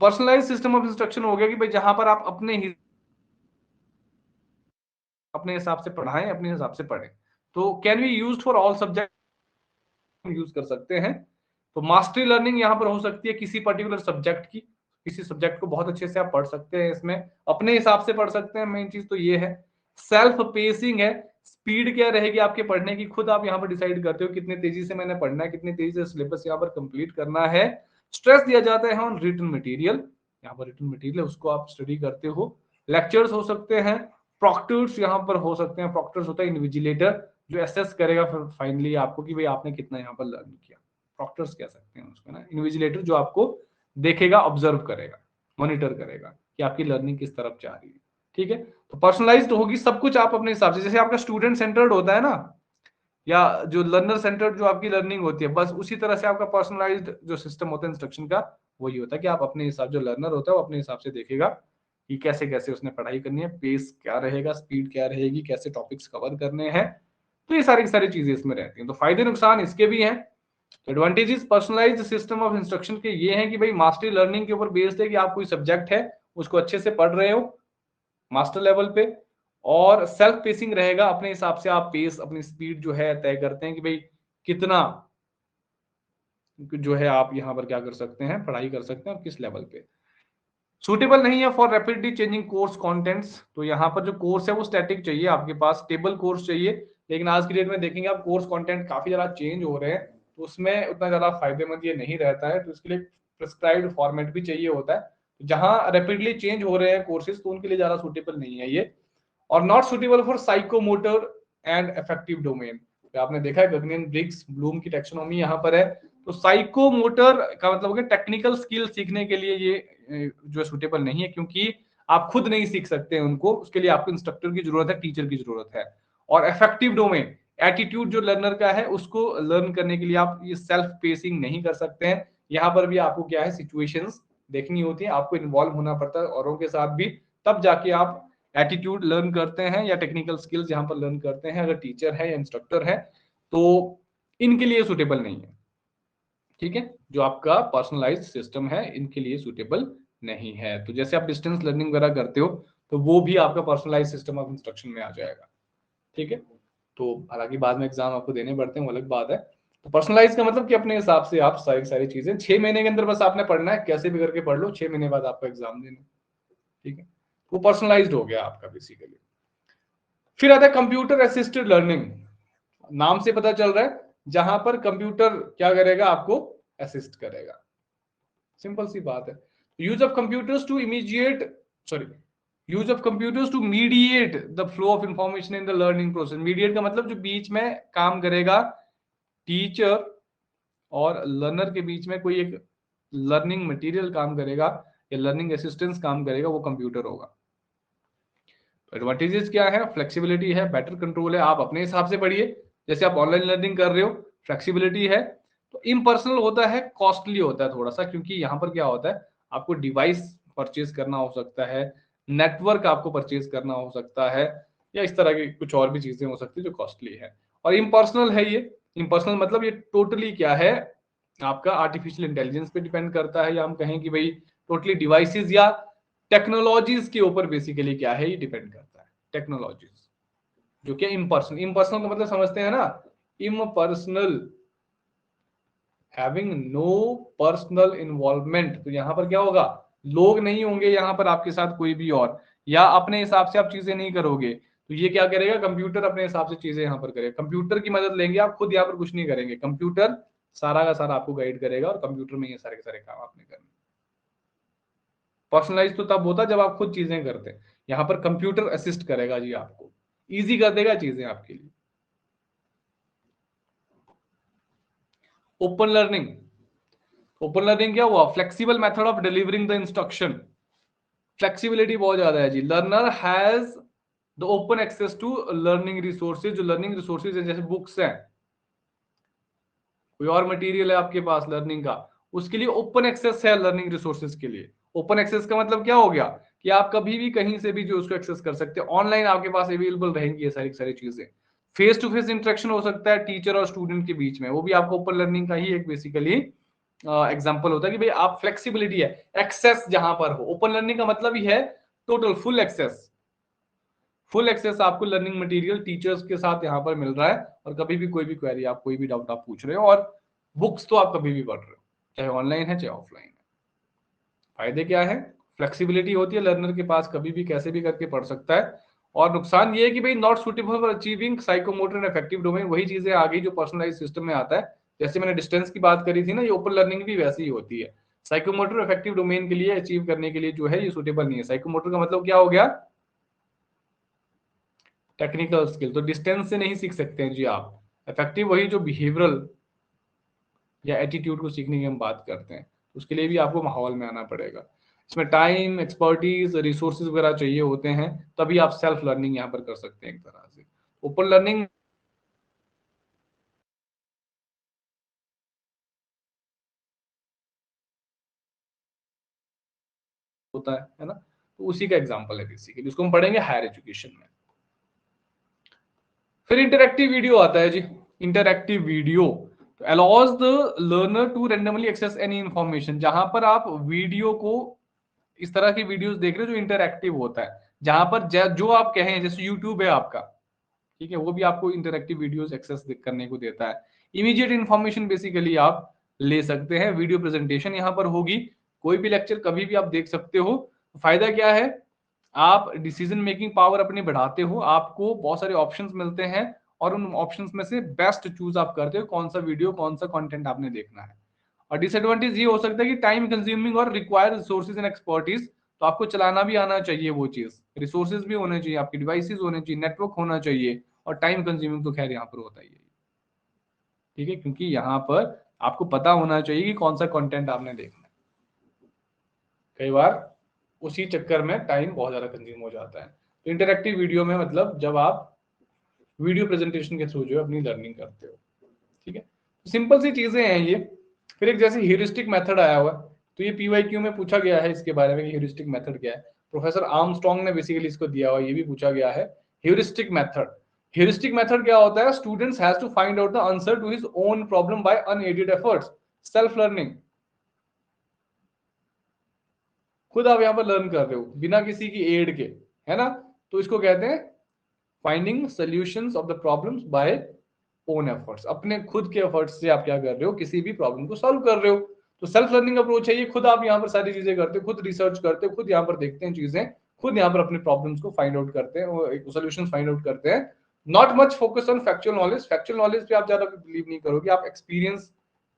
पर्सनलाइज्ड सिस्टम ऑफ इंस्ट्रक्शन हो गया कि भाई जहां पर आप अपने हिसाब से पढ़ाएं, अपने हिसाब से पढ़ें। तो can be used for all subject, use कर सकते हैं। तो मास्टरी लर्निंग यहाँ पर हो सकती है किसी पर्टिकुलर सब्जेक्ट की, किसी सब्जेक्ट को बहुत अच्छे से आप पढ़ सकते हैं, इसमें अपने हिसाब से पढ़ सकते हैं। मेन चीज तो ये है। सेल्फ पेसिंग है, स्पीड क्या रहेगी आपके पढ़ने की, खुद आप यहाँ पर डिसाइड करते हो कितने तेजी से मैंने पढ़ना है, कितनी तेजी से सिलेबस यहाँ पर कंप्लीट करना है। स्ट्रेस दिया जाता है ऑन रिटन मटेरियल, यहाँ पर रिटन मटेरियल उसको आप स्टडी करते हो। लेक्चर्स हो सकते हैं, प्रॉक्टर्स यहाँ पर हो सकते हैं। प्रॉक्टर्स होता है इन्विजिलेटर, जो असेस करेगा फाइनली आपको कि भाई आपने कितना यहाँ पर लर्न किया। प्रॉक्टर्स कह सकते हैं उसको ना, इन्विजिलेटर जो आपको देखेगा, ऑब्जर्व करेगा, मॉनिटर करेगा कि आपकी लर्निंग किस तरफ जा रही है। ठीक है, तो पर्सनलाइज्ड होगी सब कुछ आप अपने हिसाब से, जैसे आपका स्टूडेंट सेंटर्ड होता है ना, या जो लर्नर सेंटर्ड जो आपकी लर्निंग होती है, बस उसी तरह से आपका पर्सनलाइज्ड जो सिस्टम होता है इंस्ट्रक्शन का, वही होता है कि आप अपने हिसाब, जो लर्नर होता है वो अपने हिसाब से देखेगा कि कैसे कैसे उसने पढ़ाई करनी है, पेस क्या रहेगा, स्पीड क्या रहेगी, कैसे टॉपिक्स कवर करने हैं। तो ये सारी चीजें इसमें रहती हैं। तो फायदे नुकसान इसके भी हैं। Advantages personalised system of instruction के ये हैं कि भाई मास्टरी लर्निंग के ऊपर बेस्ड है कि आप कोई सब्जेक्ट है उसको अच्छे से पढ़ रहे हो मास्टर लेवल पे, और सेल्फ पेसिंग रहेगा, अपने हिसाब से आप पेस, अपनी स्पीड जो है तय करते हैं कि भाई कितना जो है आप यहाँ पर क्या कर सकते हैं, पढ़ाई कर सकते हैं और किस लेवल पे। सूटेबल नहीं है for rapidly changing course contents. तो यहाँ पर जो कोर्स है वो स्टैटिक चाहिए, आपके पास स्टेबल कोर्स चाहिए। लेकिन आज की डेट में देखेंगे आप कोर्स कंटेंट काफी ज्यादा चेंज हो रहे हैं, तो उसमें उतना ज्यादा फायदेमंद ये नहीं रहता है। तो इसके लिए प्रिस्क्राइब्ड फॉर्मेट भी चाहिए होता है। जहां रैपिडली चेंज हो रहे हैं कोर्सेज तो उनके लिए ज्यादा सूटेबल नहीं है ये। और not suitable for psychomotor and affective domain. तो आपने देखा है गगनेन ब्रिग्स ब्लूम की टेक्सोनॉमी यहाँ पर है। तो साइकोमोटर का मतलब हो गया टेक्निकल स्किल सीखने के लिए ये जो है सुटेबल नहीं है, क्योंकि आप खुद नहीं सीख सकते हैं उनको, उसके लिए आपको इंस्ट्रक्टर की जरूरत है, टीचर की जरूरत है। और इफेक्टिव डोमेन एटीट्यूड जो लर्नर का है उसको लर्न करने के लिए आप ये सेल्फ पेसिंग नहीं कर सकते हैं। यहाँ पर भी आपको क्या है सिचुएशंस देखनी होती है, आपको इन्वॉल्व होना पड़ता है औरों के साथ भी, तब जाके आप एटीट्यूड लर्न करते हैं या टेक्निकल स्किल्स यहाँ पर लर्न करते हैं। अगर टीचर है या इंस्ट्रक्टर है तो इनके लिए सुटेबल नहीं है। ठीक है, जो आपका पर्सनलाइज्ड सिस्टम है इनके लिए सुटेबल नहीं है। तो जैसे आप डिस्टेंस लर्निंग वगैरह करते हो तो वो भी आपका पर्सनलाइज्ड सिस्टम ऑफ इंस्ट्रक्शन में आ जाएगा। ठीक है, तो हालांकि बाद में एग्जाम आपको देने पड़ते हैं वो अलग बात है। तो पर्सनलाइज का मतलब कि अपने हिसाब से आप सारी चीजें 6 महीने के अंदर बस आपने पढ़ना है, कैसे भी करके पढ़ लो, 6 महीने बाद आपको एग्जाम देना। ठीक है, वो पर्सनलाइज्ड हो गया आपका बेसिकली। फिर आता है कंप्यूटर असिस्टेड लर्निंग। नाम से पता चल रहा है जहां पर कंप्यूटर क्या करेगा, आपको असिस्ट करेगा। सिंपल सी बात है। Use of computers to use of computers to mediate the flow of information in the learning process. Mediate का मतलब जो बीच में काम करेगा, टीचर और लर्नर के बीच में कोई एक लर्निंग मटेरियल काम करेगा या लर्निंग असिस्टेंस काम करेगा, वो कंप्यूटर होगा। एडवांटेजेस क्या है, फ्लेक्सिबिलिटी है, बेटर कंट्रोल है, आप अपने हिसाब से पढ़िए। जैसे आप ऑनलाइन लर्निंग कर रहे हो, फ्लेक्सिबिलिटी है। तो इम्पर्सनल होता है, कॉस्टली होता है थोड़ा सा, क्योंकि यहाँ पर क्या होता है आपको डिवाइस परचेज करना हो सकता है, नेटवर्क आपको परचेज करना हो सकता है, या इस तरह की कुछ और भी चीजें हो सकती है जो कॉस्टली है। और इम्पर्सनल है ये। इम्पर्सनल मतलब ये टोटली क्या है, आपका आर्टिफिशियल इंटेलिजेंस पे डिपेंड करता है, या हम कहें कि भाई टोटली डिवाइसेस या टेक्नोलॉजीज के ऊपर बेसिकली क्या है ये डिपेंड करता है। टेक्नोलॉजीज जो कि इम्पर्सनल, इम्पर्सनल का मतलब समझते हैं ना, impersonal, having no personal involvement. तो यहां पर क्या होगा, लोग नहीं होंगे यहां पर आपके साथ कोई भी और, या अपने हिसाब से आप चीजें नहीं करोगे। तो ये क्या करेगा, कंप्यूटर अपने हिसाब से चीजें यहां पर करेगा। कंप्यूटर की मदद लेंगे आप, खुद यहाँ पर कुछ नहीं करेंगे, कंप्यूटर सारा का सारा आपको गाइड करेगा और कंप्यूटर में ये सारे के सारे काम आपने करने। पर्सनलाइज तो तब होता जब आप खुद चीजें करते हैं, यहां पर कंप्यूटर असिस्ट करेगा जी, आपको इजी कर देगा चीजें आपके लिए। ओपन लर्निंग, ओपन लर्निंग क्या हुआ, flexible method of delivering the instruction. Flexibility बहुत ज्यादा है जी। Learner has the open access to learning resources. जो लर्निंग रिसोर्सेज है जैसे बुक्स हैं, कोई और मटेरियल है आपके पास लर्निंग का, उसके लिए ओपन एक्सेस है लर्निंग रिसोर्सेज के लिए। ओपन एक्सेस का मतलब क्या हो गया कि आप कभी भी कहीं से भी जो उसको एक्सेस कर सकते हैं, ऑनलाइन आपके पास अवेलेबल रहेंगी ये सारी चीजें। फेस टू फेस इंटरेक्शन हो सकता है टीचर और स्टूडेंट के बीच में, वो भी आपको ओपन लर्निंग का ही एक बेसिकली एग्जांपल होता है कि भाई आप फ्लेक्सिबिलिटी है, एक्सेस जहां पर हो। ओपन लर्निंग का मतलब ही है total full access. Full access आपको लर्निंग मटेरियल टीचर्स के साथ यहाँ पर मिल रहा है, और कभी भी कोई भी क्वेरी, आप कोई भी डाउट आप पूछ रहे हो, और बुक्स तो आप कभी भी पढ़ रहे हो, चाहे ऑनलाइन है चाहे ऑफलाइन है। फायदे क्या है, फ्लेक्सिबिलिटी होती है, लर्नर के पास कभी भी कैसे भी करके पढ़ सकता है। और नुकसान ये है कि भाई not suitable for achieving psychomotor and affective domain. वही चीजें आ गई जो पर्सनलाइज सिस्टम में आता है। जैसे मैंने डिस्टेंस की बात करी थी ना, ये ओपन लर्निंग भी वैसी ही होती है। साइकोमोटर इफेक्टिव डोमेन के लिए अचीव करने के लिए जो है ये सुटेबल नहीं है। साइकोमोटर का मतलब क्या हो गया, टेक्निकल स्किल। तो डिस्टेंस से नहीं सीख सकते हैं जी आप। इफेक्टिव वही जो बिहेवियरल या एटीट्यूड को सीखने की हम बात करते हैं, उसके लिए भी आपको माहौल में आना पड़ेगा। इसमें टाइम, एक्सपर्टीज, रिसोर्सेज वगैरह चाहिए होते हैं, तभी आप सेल्फ लर्निंग यहाँ पर कर सकते हैं एक तरह से। ओपन लर्निंग होता है ना, तो उसी का एग्जांपल है बेसिकली, उसको हम पढ़ेंगे हायर एजुकेशन में। फिर इंटरैक्टिव वीडियो आता है जी। Interactive video allows the learner to randomly access any information। जहां पर आप वीडियो को, इस तरह की वीडियोस देख रहे हो जो इंटरैक्टिव होता है, जहां पर जो आप कहें, जैसे यूट्यूब है आपका, ठीक है, वो भी आपको इंटरैक्टिव वीडियोस एक्सेस करने को देता है। इमीडिएट इंफॉर्मेशन बेसिकली आप ले सकते हैं। वीडियो प्रेजेंटेशन यहाँ पर होगी, कोई भी लेक्चर कभी भी आप देख सकते हो। फायदा क्या है, आप डिसीजन मेकिंग पावर अपनी बढ़ाते हो, आपको बहुत सारे ऑप्शंस मिलते हैं, और उन ऑप्शंस में से बेस्ट चूज आप करते हो कौन सा वीडियो कौन सा कंटेंट आपने देखना है। और डिसएडवांटेज ये हो सकता है कि टाइम कंज्यूमिंग और रिक्वायर रिसोर्सेज एंड एक्सपर्टीज, तो आपको चलाना भी आना चाहिए वो चीज, रिसोर्सेज भी होने चाहिए, आपकी डिवाइसेस होने चाहिए, नेटवर्क होना चाहिए, और टाइम कंज्यूमिंग तो खैर यहाँ पर होता ही है, ठीक है, क्योंकि यहाँ पर आपको पता होना चाहिए कि कौन सा कंटेंट आपने देखना है। कई बार उसी चक्कर में टाइम बहुत ज्यादा कंज्यूम हो जाता है। तो इंटरेक्टिव वीडियो में मतलब जब आप वीडियो प्रेजेंटेशन के थ्रू जो है अपनी लर्निंग करते हो, ठीक है, सिंपल सी चीजें हैं ये। फिर एक जैसे ह्यूरिस्टिक मेथड आया हुआ है, तो ये पीवाईक्यू में पूछा गया है इसके बारे में कि ह्यूरिस्टिक मेथड क्या है। प्रोफेसर आर्मस्ट्रांग ने बेसिकली इसको दिया हुआ, ये भी पूछा गया है ह्यूरिस्टिक मेथड। ह्यूरिस्टिक मेथड क्या होता है? Students has to find out the answer to his own problem by unaided efforts, self learning. खुद आप यहाँ पर लर्न कर रहे हो बिना किसी की एड के, है ना, तो इसको कहते हैं finding solutions of the problems by own efforts. अपने खुद के एफर्ट्स से आप क्या कर रहे हो, किसी भी प्रॉब्लम को सॉल्व कर रहे हो। तो सेल्फ लर्निंग अप्रोच है ये, खुद आप यहाँ पर सारी चीजें करते हो, खुद रिसर्च करते हो, खुद यहाँ पर देखते हैं चीजें, खुद यहाँ पर अपने प्रॉब्लम्स को फाइंड आउट करते हैं, सॉल्यूशंस फाइंड आउट करते हैं। Not much focus on factual knowledge, factual knowledge पे आप ज्यादा बिलीव नहीं करोगे, आप एक्सपीरियंस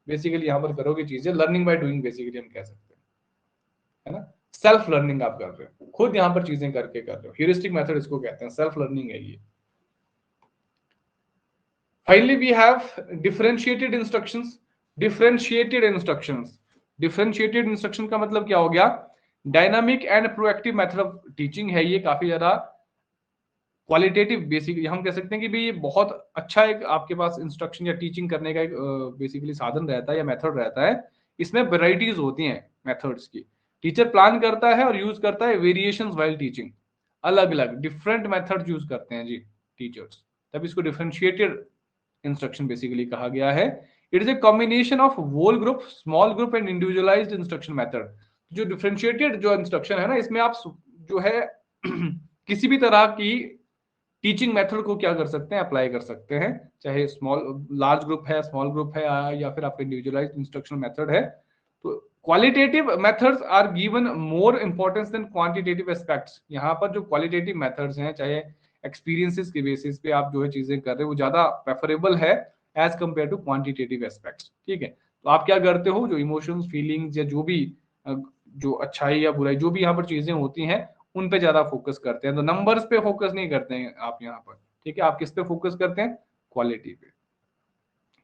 बेसिकली यहाँ पर करोगे चीजें, लर्निंग बाय डूइंग बेसिकली हम कह सकते हैं, है ना। सेल्फ लर्निंग आप कर रहे हो, खुद यहाँ पर चीजें करके कर रहे हो, ह्यूरिस्टिक मेथड इसको कहते हैं, सेल्फ लर्निंग है ये। Finally, we have differentiated instructions. Differentiated instructions. Differentiated instruction का मतलब क्या हो गया? Dynamic and proactive method of teaching है ये, काफी ज्यादा क्वालिटेटिव बेसिकली हम कह सकते हैं कि भाई ये बहुत अच्छा एक आपके पास इंस्ट्रक्शन या टीचिंग करने का एक बेसिकली साधन रहता है या मेथड रहता है। इसमें वेराइटीज होती हैं मेथड्स की। टीचर प्लान करता है और यूज करता है वेरिएशंस व्हाइल टीचिंग, अलग अलग डिफरेंट मेथड यूज करते हैं जी टीचर्स, तब इसको डिफरेंशिएटेड इंस्ट्रक्शन बेसिकली कहा गया है। It is a combination of whole group, small group and individualised instruction method. जो डिफरेंशिएटेड जो इंस्ट्रक्शन है ना, इसमें आप जो है किसी भी तरह की टीचिंग मेथड को क्या कर सकते हैं, अप्लाई कर सकते हैं, चाहे स्मॉल लार्ज ग्रुप है, स्मॉल ग्रुप है, या फिर आपका इंडिविजुअलाइज्ड इंस्ट्रक्शन मेथड है। तो qualitative methods are given more importance than quantitative aspects. यहाँ पर जो क्वालिटेटिव मेथड्स हैं, चाहे एक्सपीरियंसेस के बेसिस पे आप जो है चीजें कर रहे हो, वो ज्यादा प्रेफरेबल है as compare to quantitative aspects, ठीक है। तो आप क्या करते हो, जो इमोशंस, फीलिंग्स या जो भी जो अच्छाई या बुराई जो भी यहाँ पर चीजें होती हैं उन पे ज्यादा फोकस करते हैं। तो नंबर्स पे फोकस नहीं करते हैं आप यहाँ पर, ठीक है। आप किस पे फोकस करते हैं? क्वालिटी पे,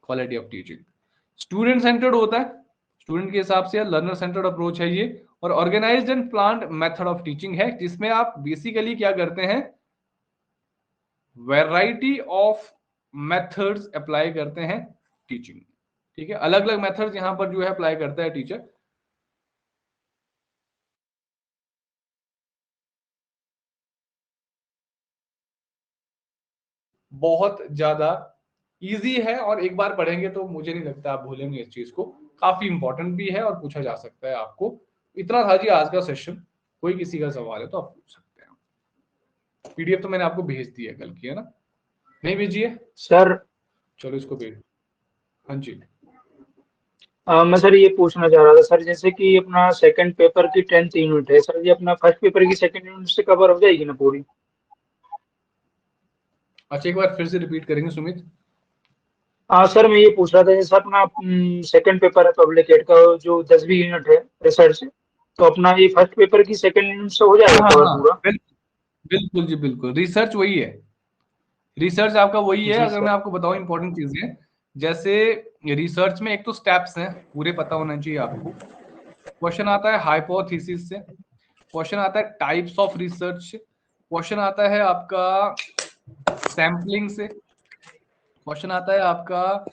quality of teaching. Student centred होता है, स्टूडेंट के हिसाब से लर्नर सेंटर्ड अप्रोच है ये। और organised and planned method of teaching है, जिसमें आप बेसिकली क्या करते हैं, वैरायटी ऑफ मेथड्स अप्लाई करते हैं टीचिंग, ठीक है। अलग अलग मेथड्स यहां पर जो है अप्लाई करता है टीचर। बहुत ज्यादा इजी है और एक बार पढ़ेंगे तो मुझे नहीं लगता आप भूलेंगे इस चीज को, काफी इंपॉर्टेंट भी है और पूछा जा सकता है आपको। इतना था जी आज का सेशन, कोई किसी का सवाल है तो आप पूछ सकते हैं। पीडीएफ तो मैंने आपको भेज दी है कल की, है ना, नहीं भेजिए सर? चलो इसको भेज। हाँ जी मैं सर ये पूछना चाह रहा था सर, जैसे कि अपना सेकंड पेपर की 10th यूनिट है सर, ये अपना फर्स्ट पेपर की सेकंड यूनिट से कवर हो जाएगी ना पूरी? अच्छा एक बार फिर से रिपीट करेंगे सुमित। हाँ सर, मैं ये पूछ रहा था जैसे अपना सेकंड पेपर है पब्लिक एड का, जो 10वीं यूनिट है रिसर्च, तो अपना ये फर्स्ट पेपर की सेकंड यूनिट से हो जाएगा कवर पूरा? बिल्कुल जी बिल्कुल, रिसर्च वही है, रिसर्च आपका वही है। जी अगर सर। मैं आपको बताऊं इंपॉर्टेंट चीजें, जैसे रिसर्च में एक तो स्टेप्स हैं पूरे पता होना चाहिए आपको। क्वेश्चन आता है हाइपोथेसिस से, क्वेश्चन आता है टाइप्स ऑफ रिसर्च से, क्वेश्चन आता है आपका सैम्पलिंग से, क्वेश्चन आता है आपका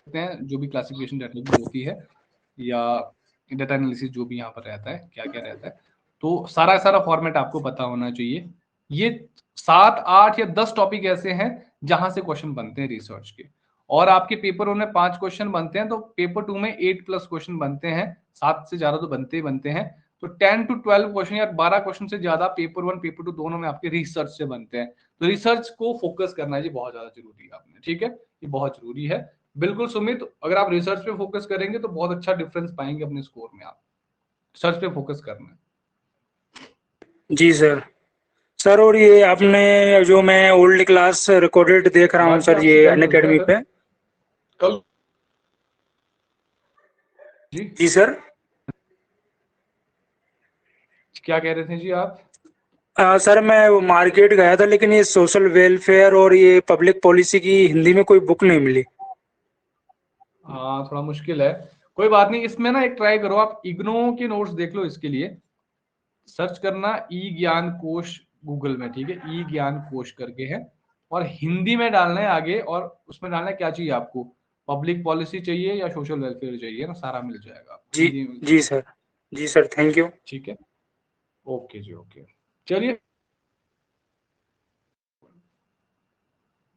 जो भी क्लासिफिकेशन डाटा की होती है या डाटा एनालिसिस जो भी यहाँ पर रहता है, क्या क्या रहता है, तो सारा फॉर्मेट आपको पता होना चाहिए। ये 7, 8 या 10 टॉपिक ऐसे हैं जहां से क्वेश्चन बनते हैं रिसर्च के, और आपके पेपर में 5 क्वेश्चन बनते हैं, तो पेपर 2 में 8+ क्वेश्चन बनते हैं, 7 से ज्यादा तो बनते ही बनते हैं। तो 10 to 12 क्वेश्चन या 12 क्वेश्चन से ज्यादा पेपर 1 पेपर 2 दोनों में आपके रिसर्च से बनते हैं। तो रिसर्च को फोकस करना जी बहुत ज्यादा जरूरी है आपने, ठीक है, ये बहुत जरूरी है। बिल्कुल सुमित, अगर आप रिसर्च पे फोकस करेंगे तो बहुत अच्छा डिफरेंस पाएंगे अपने स्कोर में। आप सर्च पे फोकस करना है। जी सर। सर और ये आपने जो मैं ओल्ड क्लास रिकॉर्डेड देख रहा हूँ बाकी सर आपसे ये क्या चलता है अनअकैडमी सर पे। कल? जी जी सर। क्या कह रहे थे जी आप? सर मैं मार्केट गया था लेकिन ये सोशल वेलफेयर और ये पब्लिक पॉलिसी की हिंदी में कोई बुक नहीं मिली। हाँ थोड़ा मुश्किल है, कोई बात नहीं। इसमें ना एक ट्राई करो, आप इग्नो के नोट्स देख लो। इसके लिए सर्च करना ई ज्ञान कोश गूगल में, ठीक है? ई ज्ञान कोश करके है, और हिंदी में डालना है आगे, और उसमें डालना है क्या चाहिए आपको, पब्लिक पॉलिसी चाहिए या सोशल वेलफेयर चाहिए ना, सारा मिल जाएगा आपको, जी हिंदी में मिल जी जाएगा। सर। जी सर, थैंक यू। ठीक है, ओके जी, ओके, चलिए।